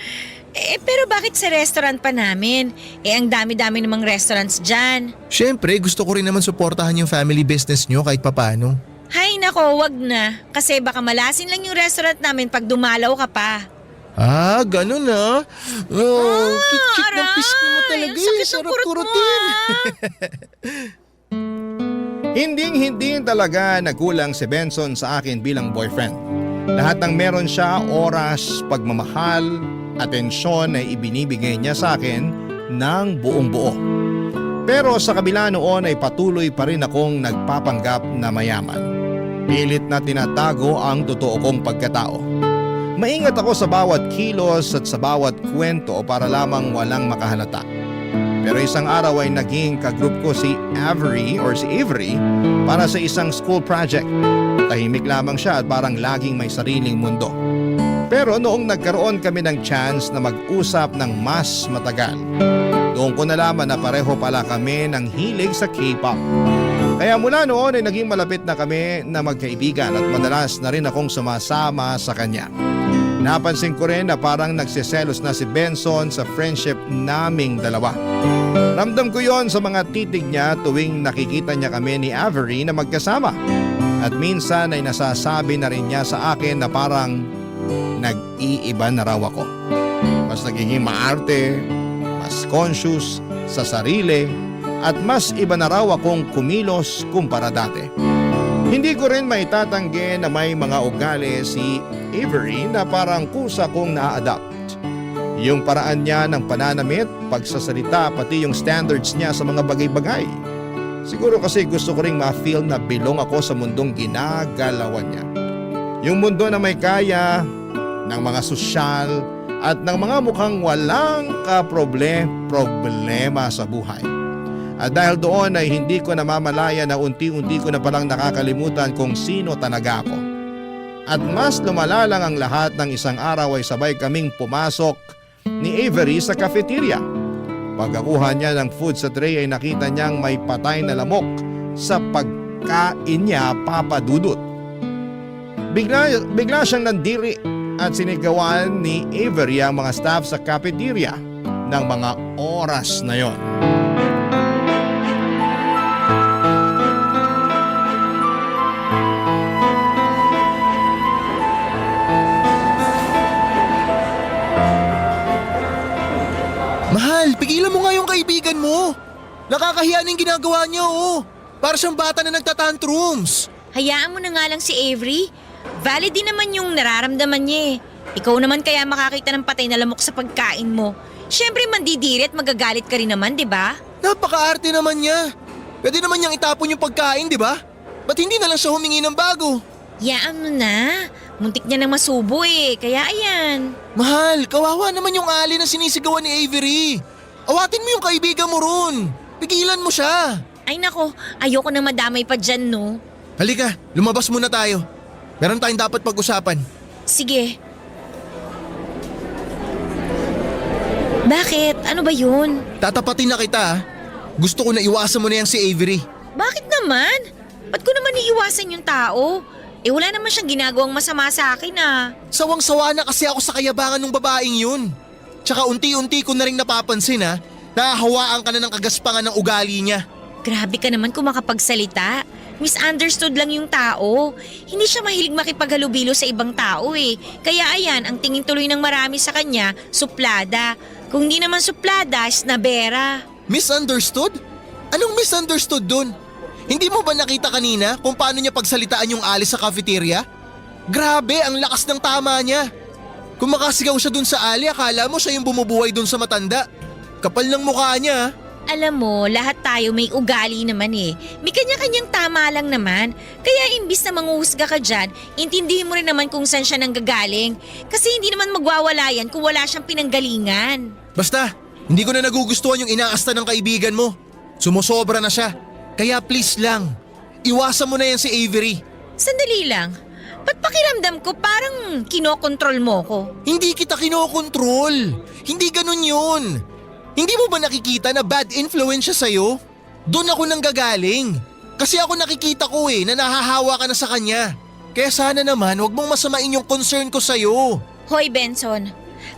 Pero bakit sa restaurant pa namin? Ang dami-dami namang restaurants dyan. Siyempre, gusto ko rin naman suportahan yung family business nyo kahit papano. Hay nako, wag na. Kasi baka malasin lang yung restaurant namin pag dumalaw ka pa. Ganun ah. Oh, kit-kit ng aray! pisngi mo talaga Ang sakit eh. ng Sarap kurot mo, kurutin. Hindi talaga nagkulang si Benson sa akin bilang boyfriend. Lahat ng meron siya, oras, pagmamahal, atensyon ay ibinibigay niya sa akin ng buong buo. Pero sa kabila noon ay patuloy pa rin akong nagpapanggap na mayaman. Pilit na tinatago ang totoo kong pagkatao. Maingat ako sa bawat kilos at sa bawat kwento para lamang walang makahalata. Pero isang araw ay naging kagroup ko si Avery para sa isang school project. Tahimik lamang siya at parang laging may sariling mundo. Pero noong nagkaroon kami ng chance na mag-usap ng mas matagal, doon ko nalaman na pareho pala kami ng hilig sa K-pop. Kaya mula noon ay naging malapit na kami na magkaibigan at madalas na rin akong sumasama sa kanya. Napansin ko rin na parang nagsiselos na si Benson sa friendship naming dalawa. Ramdam ko yon sa mga titig niya tuwing nakikita niya kami ni Avery na magkasama. At minsan ay nasasabi na rin niya sa akin na parang nag-iiba na raw ako. Mas nagiging maarte, mas conscious sa sarili, at mas iba na raw akong kumilos kumpara dati. Hindi ko rin maitatanggi na may mga ugali si Avery na parang kusa kong na-adapt. Yung paraan niya ng pananamit, pagsasalita, pati yung standards niya sa mga bagay-bagay. Siguro kasi gusto ko ring ma-feel na belong ako sa mundong ginagalawan niya. Yung mundo na may kaya, ng mga sosyal, at ng mga mukhang walang problema sa buhay. At dahil doon ay hindi ko namamalaya na unti-unti ko na palang nakakalimutan kung sino talaga ako. At mas lumala lang ang lahat ng isang araw ay sabay kaming pumasok ni Avery sa cafeteria. Pagkakuha niya ng food sa tray ay nakita niyang may patay na lamok sa pagkain niya, Papa Dudut. Bigla siyang nandiri at sinigawan ni Avery ang mga staff sa cafeteria ng mga oras na yon. Mahal, pigilan mo nga yung kaibigan mo. Nakakahiya na yung ginagawa niya oh. Para siyang bata na nagtatantrums. Hayaan mo na nga lang si Avery. Valid din naman yung nararamdaman niya eh. Ikaw naman kaya makakita ng patay na lamok sa pagkain mo. Siyempre mandidiri at magagalit ka rin naman, di ba? Napaka-arte naman niya. Pwede naman niyang itapon yung pagkain, di ba? Ba't hindi na lang siya humingi ng bago? Yaan mo na. Muntik niya nang masubo eh, kaya ayan. Mahal, kawawa naman yung ali na sinisigawan ni Avery. Awatin mo yung kaibigan mo ron. Pigilan mo siya. Ay nako, ayoko na madamay pa dyan, no? Halika, lumabas muna tayo. Meron tayong dapat pag-usapan. Sige. Bakit? Ano ba yun? Tatapatin na kita ah. Gusto ko na iwasan mo na yan si Avery. Bakit naman? Ba't ko naman iiwasan yung tao? Eh wala naman siyang ginagawang masama sa akin ah. Sawang-sawa na kasi ako sa kayabangan ng babaeng yun. Tsaka unti-unti ko na rin napapansin ha, nahahawaan ka na ng kagaspangan ng ugali niya. Grabe ka naman kung makapagsalita. Misunderstood lang yung tao. Hindi siya mahilig makipaghalubilo sa ibang tao eh. Kaya ayan, ang tingin tuloy ng marami sa kanya, suplada. Kung di naman suplada, snabera. Misunderstood? Anong misunderstood dun? Hindi mo ba nakita kanina kung paano niya pagsalitaan yung ali sa cafeteria? Grabe, ang lakas ng tama niya. Kung makasigaw siya dun sa ali, akala mo siya yung bumubuhay dun sa matanda. Kapal ng mukha niya. Alam mo, lahat tayo may ugali naman eh. May kanya-kanyang tama lang naman. Kaya imbis na manguhusga ka dyan, intindihin mo rin naman kung saan siya nanggagaling. Kasi hindi naman magwawala yan kung wala siyang pinanggalingan. Basta, hindi ko na nagugustuhan yung inaasta ng kaibigan mo. Sumusobra na siya. Kaya please lang, iwasan mo na yan si Avery. Sandali lang. Ba't pakiramdam ko parang kinokontrol mo ko? Hindi kita kinokontrol. Hindi ganun yun. Hindi mo ba nakikita na bad influence siya sa'yo? Doon ako nanggagaling. Kasi ako nakikita ko na nahahawa ka na sa kanya. Kaya sana naman wag mong masamain yung concern ko sa'yo. Hoy Benson,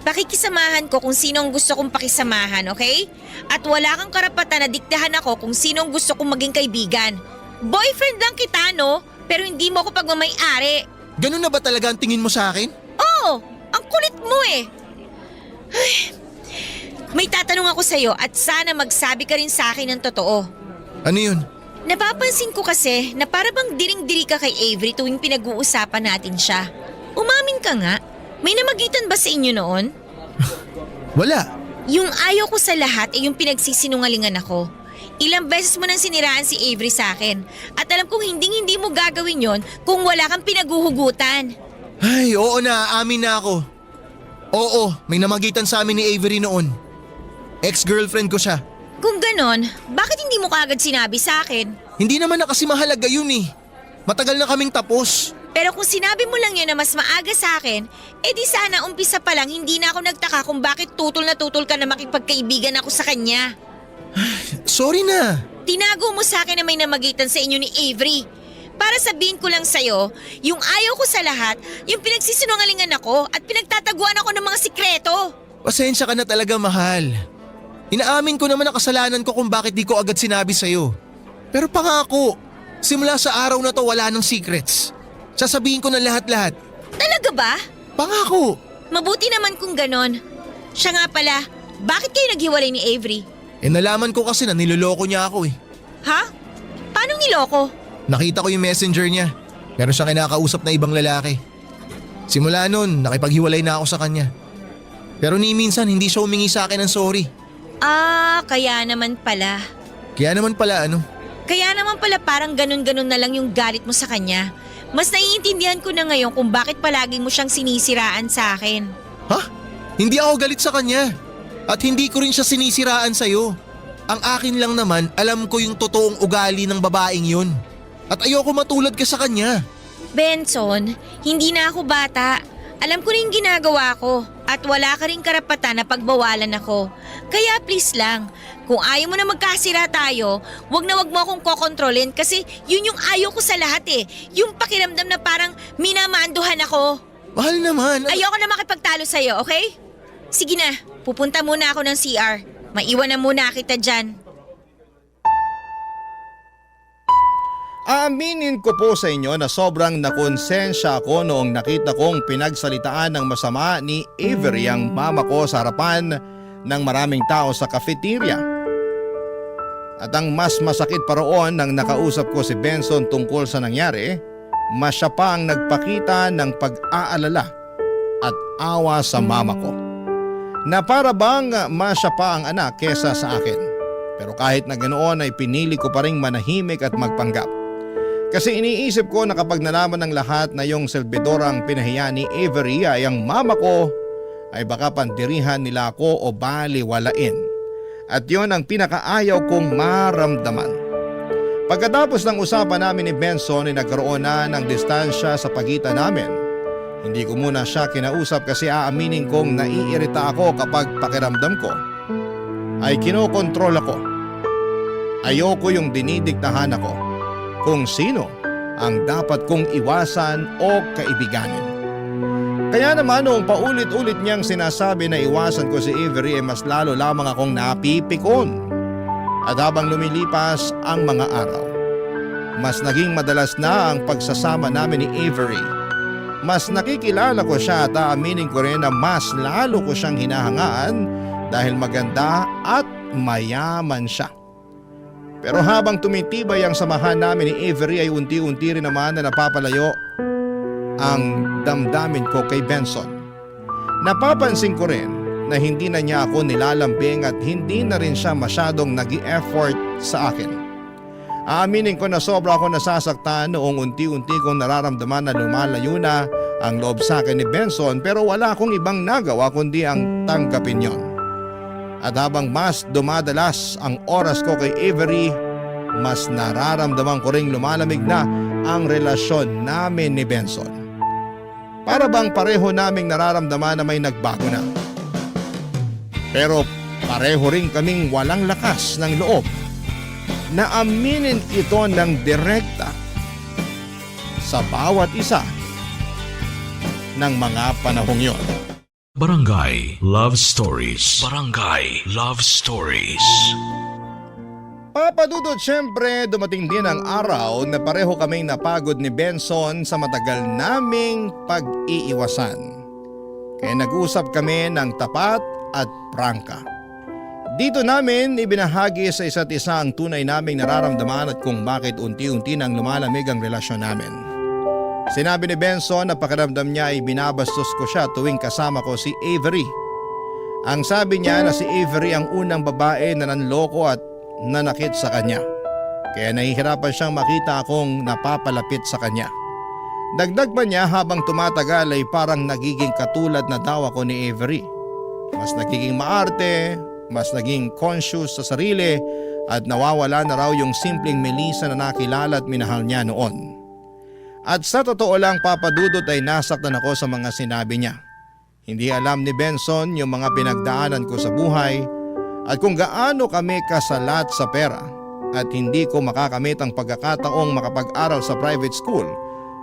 pakikisamahan ko kung sino ang gusto kong pakisamahan, okay? At wala kang karapatan na diktahan ako kung sino ang gusto kong maging kaibigan. Boyfriend lang kita, no? Pero hindi mo ako pagmamay-ari. Ganun na ba talaga ang tingin mo sa akin? Oo, ang kulit mo eh. Ay, may tatanong ako sa'yo at sana magsabi ka rin sa akin ng totoo. Ano yun? Napapansin ko kasi na para bang diring-diri ka kay Avery tuwing pinag-uusapan natin siya. Umamin ka nga, may namagitan ba sa inyo noon? Wala. Yung ayaw ko sa lahat ay yung pinagsisinungalingan ako. Ilang beses mo nang siniraan si Avery sa akin at alam kong hindi mo gagawin yon kung wala kang pinaguhugutan. Ay, oo na, amin na ako. Oo, may namagitan sa amin ni Avery noon. Ex-girlfriend ko siya. Kung ganon, bakit hindi mo kaagad sinabi sa akin? Hindi naman na kasi mahalaga yun eh. Matagal na kaming tapos. Pero kung sinabi mo lang yun na mas maaga sa akin, edi sana umpisa pa lang hindi na ako nagtaka kung bakit tutol na tutol ka na makipagkaibigan ako sa kanya. Sorry na. Tinago mo sa akin na may namagitan sa inyo ni Avery. Para sabihin ko lang sa'yo, yung ayaw ko sa lahat, yung pinagsisinungalingan ako at pinagtataguan ako ng mga sikreto. Pasensya ka na talaga, mahal. Inaamin ko naman ang kasalanan ko kung bakit di ko agad sinabi sa'yo. Pero pangako, simula sa araw na to wala nang secrets. Sasabihin ko na lahat-lahat. Talaga ba? Pangako. Mabuti naman kung ganon. Siya nga pala, bakit kayo naghiwalay ni Avery? Nalaman ko kasi na niloloko niya ako eh. Ha? Paano niloko? Nakita ko yung messenger niya. Meron siyang kinakausap na ibang lalaki. Simula nun, nakipaghiwalay na ako sa kanya. Pero ni minsan hindi siya humingi sa akin ng sorry. Kaya naman pala. Kaya naman pala Parang ganun-ganun na lang yung galit mo sa kanya. Mas naiintindihan ko na ngayon kung bakit palagi mo siyang sinisiraan sa akin. Ha? Hindi ako galit sa kanya. At hindi ko rin siya sinisiraan sa'yo. Ang akin lang naman, alam ko yung totoong ugali ng babaeng yun. At ayoko matulad ka sa kanya. Benson, hindi na ako bata. Alam ko na yung ginagawa ko. At wala ka rin karapatan na pagbawalan ako. Kaya please lang, kung ayaw mo na magkasira tayo, wag mo akong kokontrolin kasi yun yung ayaw ko sa lahat eh. Yung pakiramdam na parang minamanduhan ako. Mahal naman. Ayoko na makipagtalo sa'yo, okay? Sige na, pupunta muna ako ng CR. Maiwan na muna kita dyan. Aaminin ko po sa inyo na sobrang nakonsensya ako noong nakita kong pinagsalitaan ng masama ni Avery ang mama ko sa harapan ng maraming tao sa cafeteria. At ang mas masakit pa roon nang nakausap ko si Benson tungkol sa nangyari, mas siya pa ang nagpakita ng pag-aalala at awa sa mama ko. na para bang mas siya pa ang anak kesa sa akin. Pero kahit na ganoon ay pinili ko pa ring manahimik at magpanggap. Kasi iniisip ko na kapag nalaman ng lahat na yung Salvador ang pinahiya ni Avery ay ang mama ko ay baka pandirihan nila ako o baliwalain. At yon ang pinakaayaw kong maramdaman. Pagkatapos ng usapan namin ni Benson ay nagkaroon na ng distansya sa pagitan namin. Hindi ko muna siya kinausap kasi aaminin kong naiirita ako kapag pakiramdam ko ay kinokontrol ako. Ayoko yung dinidiktahan ako kung sino ang dapat kong iwasan o kaibiganin. Kaya naman noong paulit-ulit niyang sinasabi na iwasan ko si Avery ay mas lalo lamang akong napipikon. At habang lumilipas ang mga araw, mas naging madalas na ang pagsasama namin ni Avery. Mas nakikilala ko siya at aaminin ko rin na mas lalo ko siyang hinahangaan dahil maganda at mayaman siya. Pero habang tumitibay ang samahan namin ni Avery ay unti-unti rin naman na napapalayo ang damdamin ko kay Benson. Napapansin ko rin na hindi na niya ako nilalambing at hindi na rin siya masyadong nag-i-effort sa akin. Aaminin ko na sobra ako nasasaktan noong unti-unti kong nararamdaman na lumalayo na ang loob sa akin ni Benson pero wala akong ibang nagawa kundi ang tanggapin yon. At habang mas dumadalas ang oras ko kay Avery, mas nararamdaman ko ring lumalamig na ang relasyon namin ni Benson. Para bang pareho naming nararamdaman na may nagbago na. Pero pareho rin kaming walang lakas ng loob na aminin ito ng direkta sa bawat isa ng mga panahong yon. Barangay Love Stories. Barangay Love Stories. Papadudot, syempre dumating din ang araw na pareho kaming napagod ni Benson sa matagal naming pag-iiwasan. Kaya nag-usap kami ng tapat at prangka. Dito namin ibinahagi sa isa't isa ang tunay naming nararamdaman at kung bakit unti-unti nang lumalamig ang relasyon namin. Sinabi ni Benson na pakiramdam niya ay binabastos ko siya tuwing kasama ko si Avery. Ang sabi niya na si Avery ang unang babae na nanloko at nanakit sa kanya. Kaya nahihirapan siyang makita akong napapalapit sa kanya. Dagdag pa niya habang tumatagal ay parang nagiging katulad na daw ako ni Avery. Mas nagiging maarte, mas naging conscious sa sarili at nawawala na raw yung simpleng Melissa na nakilala at minahal niya noon. At sa totoo lang, papadudot ay nasaktan ako sa mga sinabi niya. Hindi alam ni Benson yung mga pinagdaanan ko sa buhay at kung gaano kami kasalat sa pera at hindi ko makakamit ang pagkakataong makapag-aral sa private school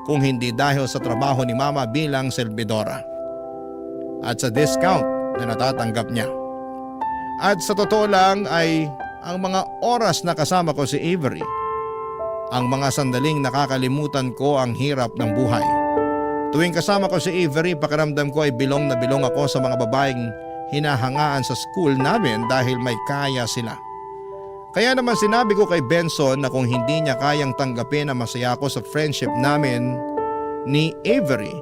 kung hindi dahil sa trabaho ni Mama bilang selbidora at sa discount na natatanggap niya. At sa totoo lang ay ang mga oras na kasama ko si Avery, ang mga sandaling nakakalimutan ko ang hirap ng buhay. Tuwing kasama ko si Avery, pakiramdam ko ay bilong na bilong ako sa mga babaeng hinahangaan sa school namin dahil may kaya sila. Kaya naman sinabi ko kay Benson na kung hindi niya kayang tanggapin na masaya ako sa friendship namin ni Avery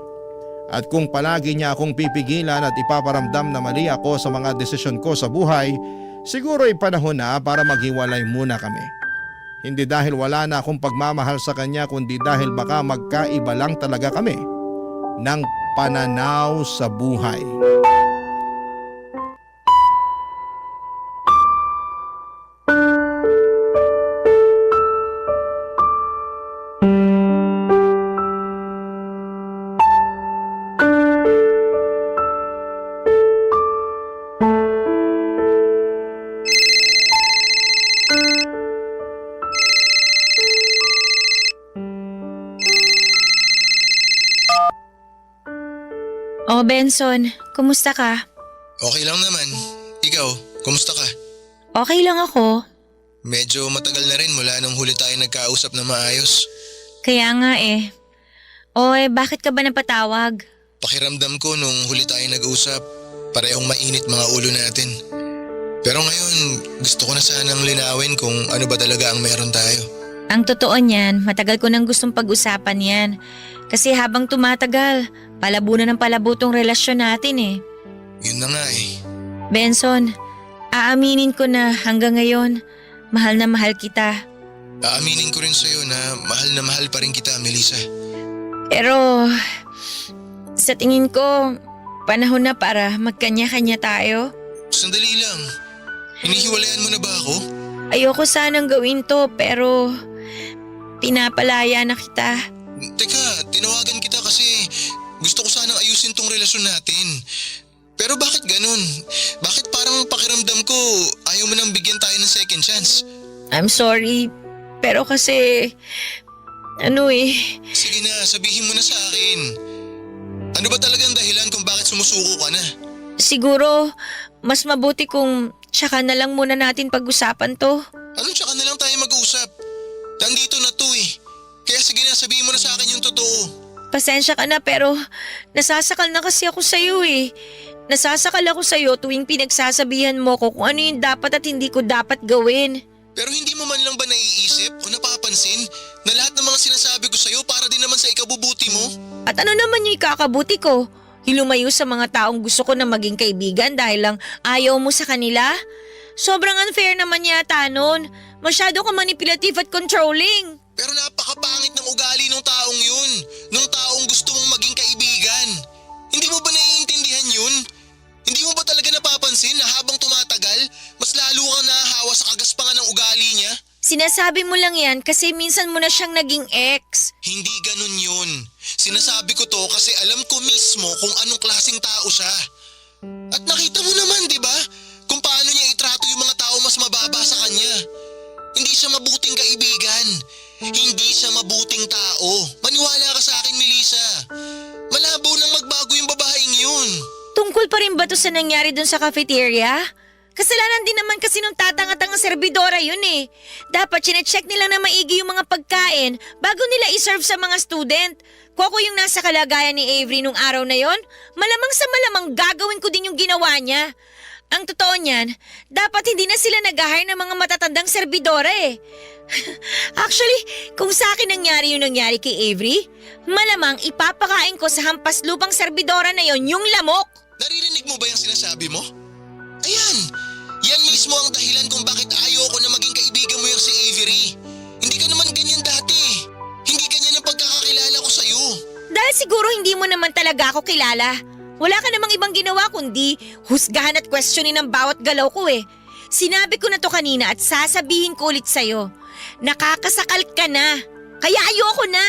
at kung palagi niya akong pipigilan at ipaparamdam na mali ako sa mga desisyon ko sa buhay, siguro ay panahon na para maghiwalay muna kami. Hindi dahil wala na akong pagmamahal sa kanya kundi dahil baka magkaiba lang talaga kami ng pananaw sa buhay. Oh, Benson, kumusta ka? Okay lang naman. Ikaw, kumusta ka? Okay lang ako. Medyo matagal na rin mula nung huli tayo nagkausap na maayos. Kaya nga eh. Bakit ka ba napatawag? Pakiramdam ko nung huli tayo nag-usap, parehong mainit mga ulo natin. Pero ngayon, gusto ko na sanang linawin kung ano ba talaga ang meron tayo. Ang totoo niyan, matagal ko nang gustong pag-usapan yan. Kasi habang tumatagal, palabo na ng palabo tong relasyon natin eh. Yun na nga eh. Benson, aaminin ko na hanggang ngayon, mahal na mahal kita. Aaminin ko rin sa'yo na mahal pa rin kita, Melissa. Pero sa tingin ko, panahon na para magkanya-kanya tayo. Sandali lang. Hinihiwalayan mo na ba ako? Ayoko sanang gawin to pero pinapalaya na kita. Teka, tinawagan kita kasi gusto ko sanang ayusin tong relasyon natin. Pero bakit ganun? Bakit parang pakiramdam ko ayaw mo nang bigyan tayo ng second chance? I'm sorry, pero kasi Sige na, sabihin mo na sa akin. Ano ba talagang dahilan kung bakit sumusuko ka na? siguro mas mabuti kung tsaka na lang muna natin pag-usapan to. Anong tsaka na lang tayo mag-usap? Nandito na to eh. Kaya sige na, sabihin mo na sa akin yung totoo. Pasensya ka na pero nasasakal na kasi ako sa'yo eh. Nasasakal ako sa'yo tuwing pinagsasabihan mo ko kung ano yung dapat at hindi ko dapat gawin. Pero hindi mo man lang ba naiisip o napapansin na lahat ng mga sinasabi ko sa'yo para din naman sa ikabubuti mo? At ano naman yung ikakabuti ko? Hilumayo sa mga taong gusto ko na maging kaibigan dahil lang ayaw mo sa kanila? Sobrang unfair naman yata nun. Masyado ka manipulative at controlling. Pero napakapangit ng ugali ng taong yun. Ng taong gusto mong maging kaibigan. Hindi mo ba naiintindihan yun? Hindi mo ba talaga napapansin na habang tumatagal, mas lalo kang nahahawa sa kagaspangan ng ugali niya? Sinasabi mo lang yan kasi minsan mo na siyang naging ex. Hindi ganun yun. Sinasabi ko to kasi alam ko mismo kung anong klaseng tao siya. At nakita mo naman, di ba? Kung paano niya itrato yung mga tao mas mababa sa kanya. Hindi siya mabuting kaibigan. Hindi siya mabuting tao. Maniwala ka sa akin, Melissa. Malabo nang magbago yung babaeng yun. Tungkol pa rin ba to sa nangyari dun sa cafeteria? Kasalanan din naman kasi nung tatanga-tangang serbidora yun eh. Dapat chinecheck nila na maigi yung mga pagkain bago nila iserve sa mga student. Kung ako yung nasa kalagayan ni Avery nung araw na yon, malamang sa malamang gagawin ko din yung ginawa niya. Ang totoo niyan, dapat hindi na sila nag-hire ng mga matatandang serbidora eh. Actually, kung sa akin nangyari yung nangyari kay Avery, malamang ipapakain ko sa hampas lupang serbidora na yon yung lamok. Naririnig mo ba yung sinasabi mo? Ayan, yan mismo ang dahilan kung bakit ayoko na maging kaibigan mo yung si Avery. Hindi ka naman ganyan dati. Hindi ganyan ang pagkakakilala ko sa'yo. Dahil siguro hindi mo naman talaga ako kilala. Wala ka namang ibang ginawa kundi husgahan at questionin ang bawat galaw ko eh. Sinabi ko na to kanina at sasabihin ko ulit sa'yo. Nakakasakal ka na. Kaya ayoko na.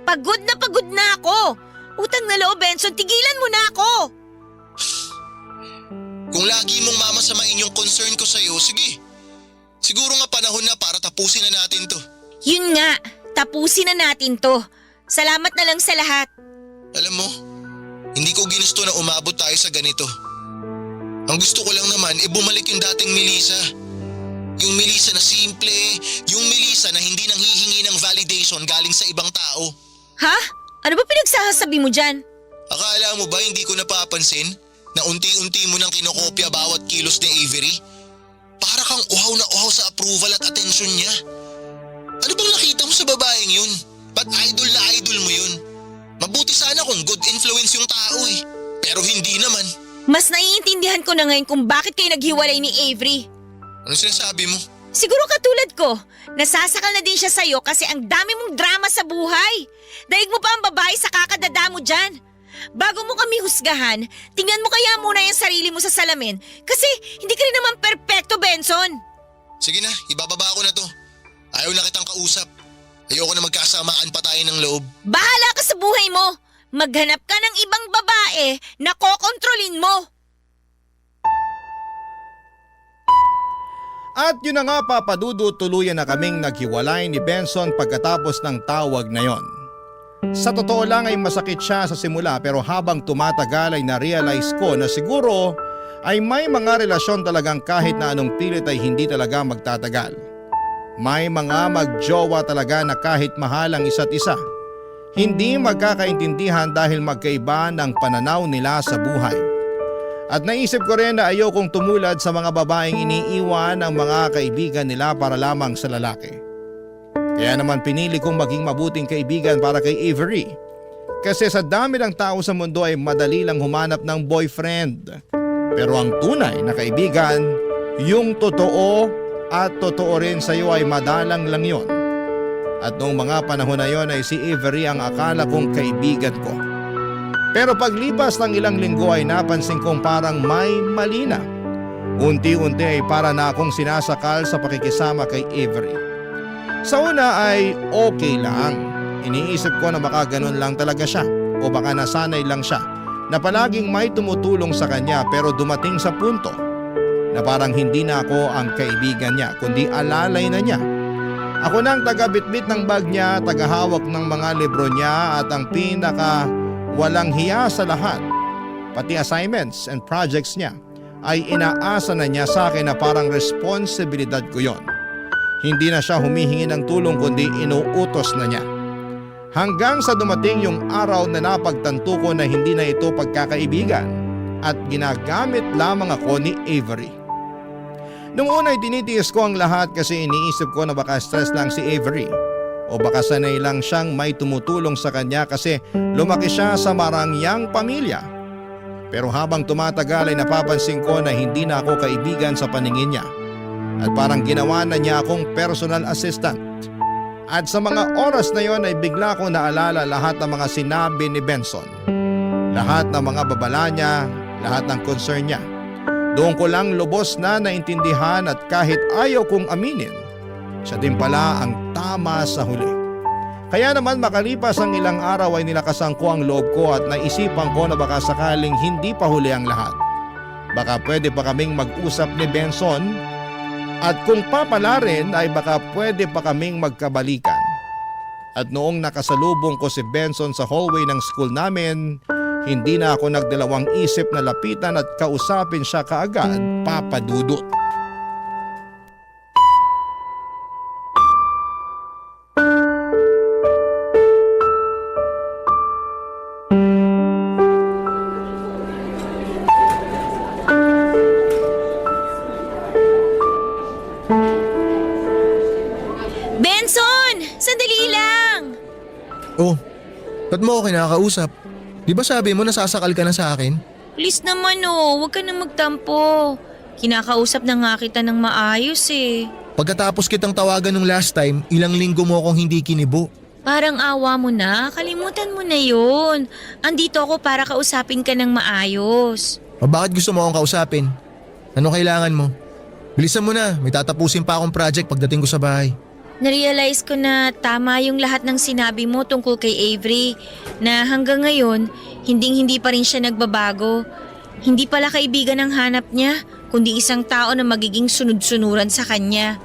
Pagod na ako. Utang na loob, Benson, tigilan mo na ako. Kung lagi mong mamasamain yung concern ko sa'yo, sige. Siguro nga panahon na para tapusin na natin to. Yun nga, tapusin na natin to. Salamat na lang sa lahat. Alam mo, hindi ko ginusto na umabot tayo sa ganito. Ang gusto ko lang naman bumalik yung dating Melissa. Yung Melissa na simple, yung Melissa na hindi nanghihingi ng validation galing sa ibang tao. Ha? Ano ba pinagsasabi mo dyan? Akala mo ba hindi ko napapansin na unti-unti mo nang kinokopya bawat kilos ni Avery? Para kang uhaw na uhaw sa approval at atensyon niya. Ano bang nakita mo sa babaeng yun? Ba't idol na idol mo yun? Mabuti sana kung good influence yung tao eh. Pero hindi naman. Mas naiintindihan ko na ngayon kung bakit kayo naghiwalay ni Avery. Ano sinasabi mo? Siguro katulad ko, nasasakal na din siya sa'yo kasi ang dami mong drama sa buhay. Daig mo pa ang babae sa kakadada mo dyan. Bago mo kami husgahan, tingnan mo kaya muna yung sarili mo sa salamin kasi hindi ka rin naman perpekto, Benson. Sige na, ibababa ko na to. Ayaw na kitang kausap. Ayoko na magkasamaan pa tayo ng loob. Bahala ka sa buhay mo. Maghanap ka ng ibang babae na kokontrolin mo. At yun na nga Papadudo, tuluyan na kaming naghiwalay ni Benson pagkatapos ng tawag na yon. Sa totoo lang ay masakit siya sa simula pero habang tumatagal ay na-realize ko na siguro ay may mga relasyon talagang kahit na anong pilit ay hindi talaga magtatagal. May mga magjowa talaga na kahit mahal ang isa't isa, hindi magkakaintindihan dahil magkaiba ng pananaw nila sa buhay. At naisip ko rin na ayokong tumulad sa mga babaeng iniiwan ng mga kaibigan nila para lamang sa lalaki. Kaya naman pinili kong maging mabuting kaibigan para kay Avery. Kasi sa dami ng tao sa mundo ay madali lang humanap ng boyfriend. Pero ang tunay na kaibigan, yung totoo at totoo rin sa iyo ay madalang lang yon. At noong mga panahon na yon ay si Avery ang akala kong kaibigan ko. Pero paglipas ng ilang linggo ay napansin kong parang may mali na. Unti-unti ay para na akong sinasakal sa pakikisama kay Avery. Sa una ay okay lang. Iniisip ko na baka ganun lang talaga siya o baka nasanay lang siya na palaging may tumutulong sa kanya, pero dumating sa punto na parang hindi na ako ang kaibigan niya kundi alalay na niya. Ako na ang taga-bitbit ng bag niya, tagahawak ng mga libro niya at ang pinaka walang hiya sa lahat. Pati assignments and projects niya ay inaasa na niya sa akin na parang responsibilidad ko yon. Hindi na siya humihingi ng tulong kundi inuutos na niya. Hanggang sa dumating yung araw na napagtanto ko na hindi na ito pagkakaibigan at ginagamit lamang ako ni Avery. Nung una ay tinitiis ko ang lahat kasi iniisip ko na baka stress lang si Avery o baka sanay lang siyang may tumutulong sa kanya kasi lumaki siya sa marangyang pamilya. Pero habang tumatagal ay napapansin ko na hindi na ako kaibigan sa paningin niya at parang ginawa na niya akong personal assistant. At sa mga oras na yon ay bigla kong naalala lahat ng mga sinabi ni Benson. Lahat ng mga babala niya, lahat ng concern niya. Doon ko lang lubos na naintindihan at kahit ayaw kong aminin, siya din pala ang tama sa huli. Kaya naman makalipas ang ilang araw ay nilakasan ko ang loob ko at naisipan ko na baka sakaling hindi pa huli ang lahat. Baka pwede pa kaming mag-usap ni Benson. At kung papala rin ay baka pwede pa kaming magkabalikan. At noong nakasalubong ko si Benson sa hallway ng school namin, hindi na ako nagdalawang isip na lapitan at kausapin siya kaagad, Papa Dudut. Benson! Sandali lang! Oh, ba't mo ako kinakausap? Di ba sabi mo nasasakal ka na sa akin? Please naman huwag ka na magtampo. Kinakausap na nga kita ng maayos eh. Pagkatapos kitang tawagan nung last time, ilang linggo mo akong hindi kinibo. Parang awa mo na, kalimutan mo na yun. Andito ako para kausapin ka ng maayos. O bakit gusto mo akong kausapin? Ano kailangan mo? Bilisan mo na, may tatapusin pa akong project pagdating ko sa bahay. Narealize ko na tama yung lahat ng sinabi mo tungkol kay Avery, na hanggang ngayon, hindi pa rin siya nagbabago. Hindi pala kaibigan ang hanap niya, kundi isang tao na magiging sunod-sunuran sa kanya.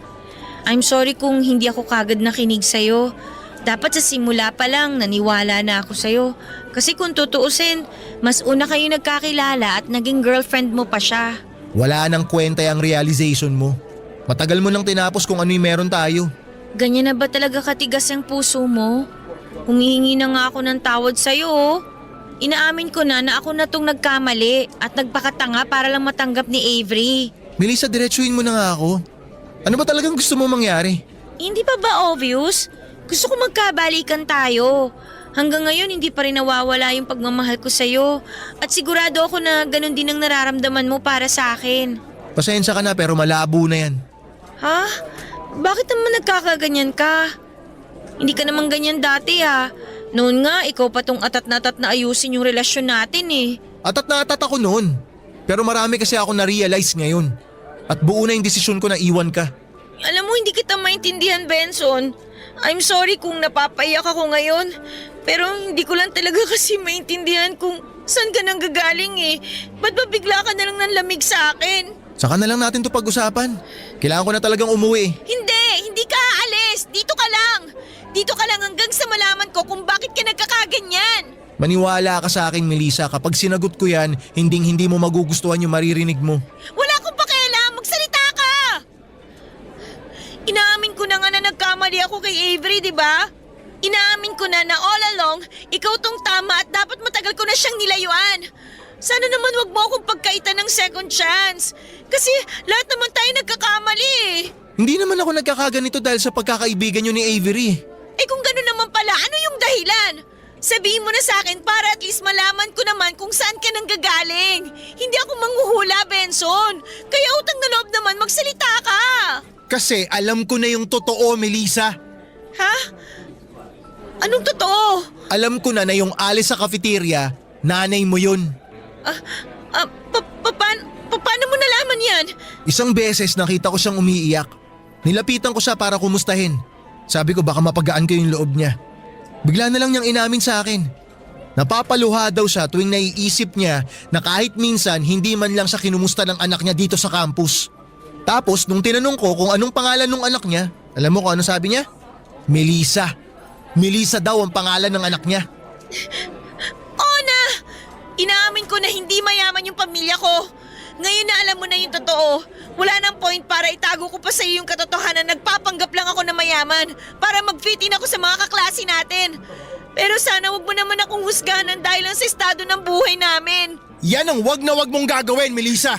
I'm sorry kung hindi ako kagad nakinig sa'yo. Dapat sa simula pa lang naniwala na ako sa'yo. Kasi kung tutuusin, mas una kayo nagkakilala at naging girlfriend mo pa siya. Wala nang kwenta ang realization mo. Matagal mo nang tinapos kung ano yung meron tayo. Ganyan na ba talaga katigas ang puso mo? Humihingi na nga ako ng tawad sa'yo. Inaamin ko na ako na tong nagkamali at nagpakatanga para lang matanggap ni Avery. Melissa, diretsuhin mo na nga ako. Ano ba talagang gusto mo mangyari? Hindi pa ba obvious? Gusto ko magkabalikan tayo. Hanggang ngayon hindi pa rin nawawala yung pagmamahal ko sa'yo. At sigurado ako na ganun din ang nararamdaman mo para sa akin. Pasensya ka na pero malabo na yan. Ha? Bakit naman nagkakaganyan ka? Hindi ka naman ganyan dati ha. Noon nga, ikaw pa tong atat na ayusin yung relasyon natin eh. Atat na atat ako noon. Pero marami kasi ako na-realize ngayon. At buo na yung desisyon ko na iwan ka. Alam mo, hindi kita maintindihan, Benson. I'm sorry kung napapaiyak ako ngayon. Pero hindi ko lang talaga kasi maintindihan kung saan ka nang gagaling eh. Ba't ba bigla ka na lang nanlamig sa akin? Saka na lang natin to pag-usapan. Kailangan ko na talagang umuwi. Hindi ka aalis. Dito ka lang. Dito ka lang hanggang sa malaman ko kung bakit ka nagkakaganyan. Maniwala ka sa akin, Melissa. Kapag sinagot ko yan, hindi mo magugustuhan yung maririnig mo. Wala akong pakialam. Magsalita ka. Inaamin ko na nga na nagkamali ako kay Avery, di ba? Inaamin ko na all along, ikaw tong tama at dapat matagal ko na siyang nilayuan. Sana naman wag mo akong pagkaitan ng second chance. Kasi lahat naman tayo nagkakamali eh. Hindi naman ako nagkakaganito dahil sa pagkakaibigan nyo ni Avery. Eh kung gano'n naman pala, ano yung dahilan? Sabihin mo na sa akin para at least malaman ko naman kung saan ka nanggagaling. Hindi ako manghuhula, Benson. Kaya utang na loob naman magsalita ka. Kasi alam ko na yung totoo, Melissa. Ha? Anong totoo? Alam ko na yung alis sa cafeteria, nanay mo yun. Paano mo nalaman yan? Isang beses nakita ko siyang umiiyak. Nilapitan ko siya para kumustahin. Sabi ko baka mapagaan ko yung loob niya. Bigla na lang niyang inamin sa akin. Napapaluha daw siya tuwing naiisip niya na kahit minsan hindi man lang siya kinumusta ng anak niya dito sa campus. Tapos nung tinanong ko kung anong pangalan ng anak niya, alam mo kung ano sabi niya? Melissa. Melissa daw ang pangalan ng anak niya. Ona! Inaamin ko na hindi mayaman yung pamilya ko. Ngayon na alam mo na yung totoo. Wala nang point para itago ko pa sa iyo yung katotohanan. Nagpapanggap lang ako na mayaman para mag-fit in ako sa mga kaklase natin. Pero sana wag mo naman akong husgahan dahil lang sa estado ng buhay namin. Yan ang wag na wag mong gagawin, Melissa.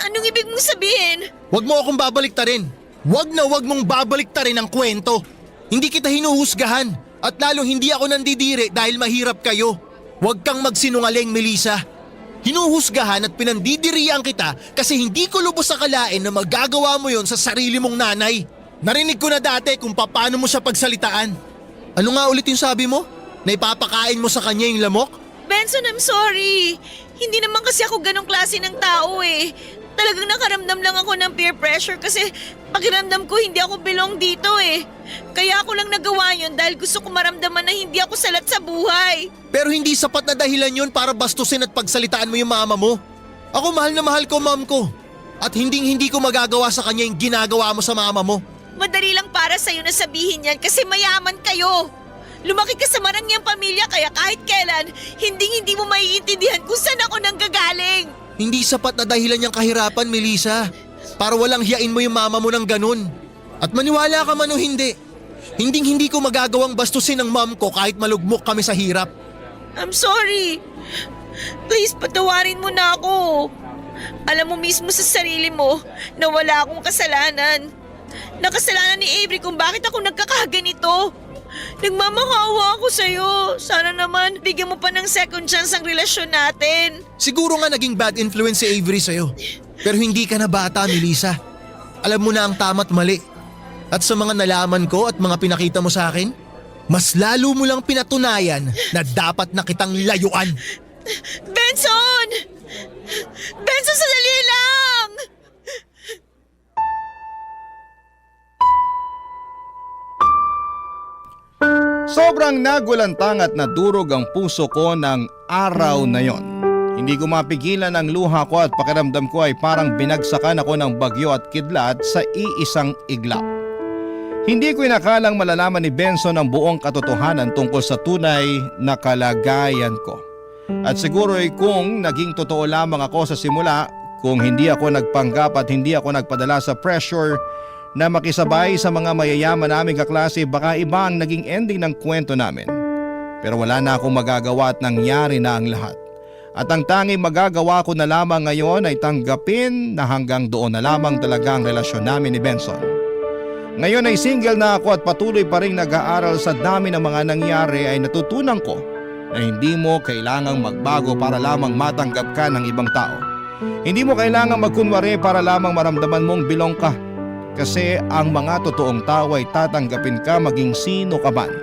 Anong ibig mong sabihin? Wag mo akong babaliktarin. Wag na wag mong babaliktarin ang kwento. Hindi kita hinuhusgahan at lalong hindi ako nandidiri dahil mahirap kayo. Wag kang magsinungaling, Melissa. Hinuhusgahan at pinandidirian kita kasi hindi ko lubos akalain na magagawa mo yon sa sarili mong nanay. Narinig ko na dati kung paano mo siya pagsalitaan. Ano nga ulit yung sabi mo? Na ipapakain mo sa kanya yung lamok? Benson, I'm sorry. Hindi naman kasi ako ganong klase ng tao eh. Talagang nakaramdam lang ako ng peer pressure kasi pakiramdam ko hindi ako belong dito eh. Kaya ako lang nagawa yun dahil gusto ko maramdaman na hindi ako salat sa buhay. Pero hindi sapat na dahilan yun para bastusin at pagsalitaan mo yung mama mo. Ako mahal na mahal ko mom ko. At hindi ko magagawa sa kanya yung ginagawa mo sa mama mo. Madali lang para sa'yo na sabihin yan kasi mayaman kayo. Lumaki ka sa marangyang pamilya kaya kahit kailan, hindi mo maiintindihan kung saan ako nanggagaling. Hindi sapat na dahilan yung kahirapan, Melissa. Para walang hiyain mo yung mama mo ng ganun. At maniwala ka man o hindi, hindi ko magagawang bastusin ng mom ko kahit malugmok kami sa hirap. I'm sorry. Please, patawarin mo na ako. Alam mo mismo sa sarili mo na wala akong kasalanan. Nakasalanan ni Avery kung bakit ako nagkakaganito. Nagmamakawa ako sa'yo. Sana naman bigyan mo pa ng second chance ang relasyon natin. Siguro nga naging bad influence si Avery sa'yo. Pero hindi ka na bata, Melissa. Alam mo na ang tama't mali. At sa mga nalaman ko at mga pinakita mo sa akin, mas lalo mo lang pinatunayan na dapat na kitang layuan. Benson! Benson, sandali lang! Sobrang nagulantang at nadurog ang puso ko ng araw na yon. Hindi ko mapigilan ang luha ko at pakiramdam ko ay parang binagsakan ako ng bagyo at kidlat sa iisang iglap. Hindi ko inakalang malalaman ni Benson ang buong katotohanan tungkol sa tunay na kalagayan ko. At siguro ay kung naging totoo lamang ako sa simula, kung hindi ako nagpanggap at hindi ako nagpadala sa pressure na makisabay sa mga mayayaman naming kaklase, baka iba ang naging ending ng kwento namin. Pero wala na akong magagawa at nangyari na ang lahat. At ang tanging magagawa ko na lamang ngayon ay tanggapin na hanggang doon na lamang talaga ang relasyon namin ni Benson. Ngayon ay single na ako at patuloy pa rin nag-aaral. Sa dami ng mga nangyari ay natutunan ko na hindi mo kailangang magbago para lamang matanggap ka ng ibang tao. Hindi mo kailangang magkunwari para lamang maramdaman mong belong ka. Kasi ang mga totoong tao ay tatanggapin ka maging sino ka man.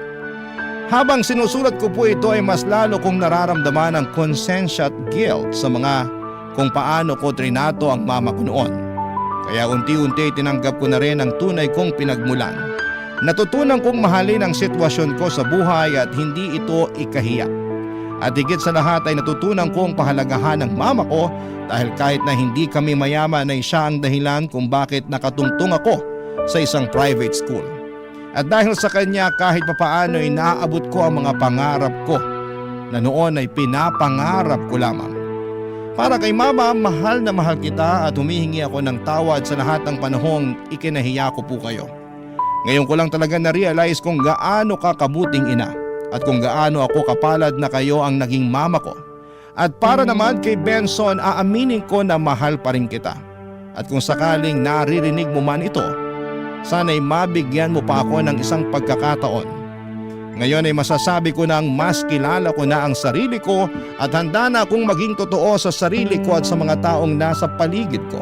Habang sinusulat ko po ito ay mas lalo kong nararamdaman ang konsensya at guilt sa mga kung paano ko trinato ang mama ko noon. Kaya unti-unti tinanggap ko na rin ang tunay kong pinagmulan. Natutunan kong mahalin ang sitwasyon ko sa buhay at hindi ito ikahiya. At higit sa lahat ay natutunan kong pahalagahan ng mama ko dahil kahit na hindi kami mayaman ay siya ang dahilan kung bakit nakatungtong ako sa isang private school. At dahil sa kanya kahit papaano ay naaabot ko ang mga pangarap ko na noon ay pinapangarap ko lamang. Para kay mama, mahal na mahal kita at humihingi ako ng tawad sa lahat ng panahong ikinahiya ko po kayo. Ngayon ko lang talaga na-realize kung gaano ka kabuting ina at kung gaano ako kapalad na kayo ang naging mama ko. At para naman kay Benson, aaminin ko na mahal pa rin kita. At kung sakaling naririnig mo man ito, sana'y mabigyan mo pa ako ng isang pagkakataon Ngayon ay masasabi ko nang mas kilala ko na ang sarili ko at handa na akong maging totoo sa sarili ko at sa mga taong nasa paligid ko.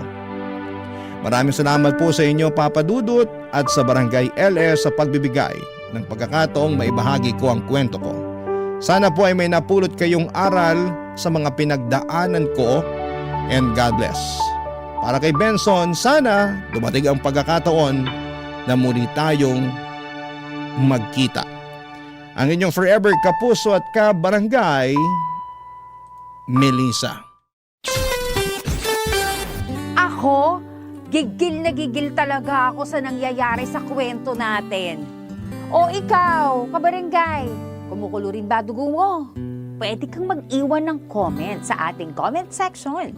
Maraming salamat po sa inyo, Papa Dudut, at sa Barangay LS sa pagbibigay ng pagkakataong maibahagi ko ang kwento ko. Sana po ay may napulot kayong aral sa mga pinagdaanan ko, and God bless. Para kay Benson, sana dumating ang pagkakataon na muli tayong magkita. Ang inyong forever kapuso at kabarangay, Melissa. Ako, gigil na gigil talaga ako sa nangyayari sa kwento natin. O ikaw, kabarangay, kumukulo rin ba dugo mo? Pwede kang mag-iwan ng comment sa ating comment section.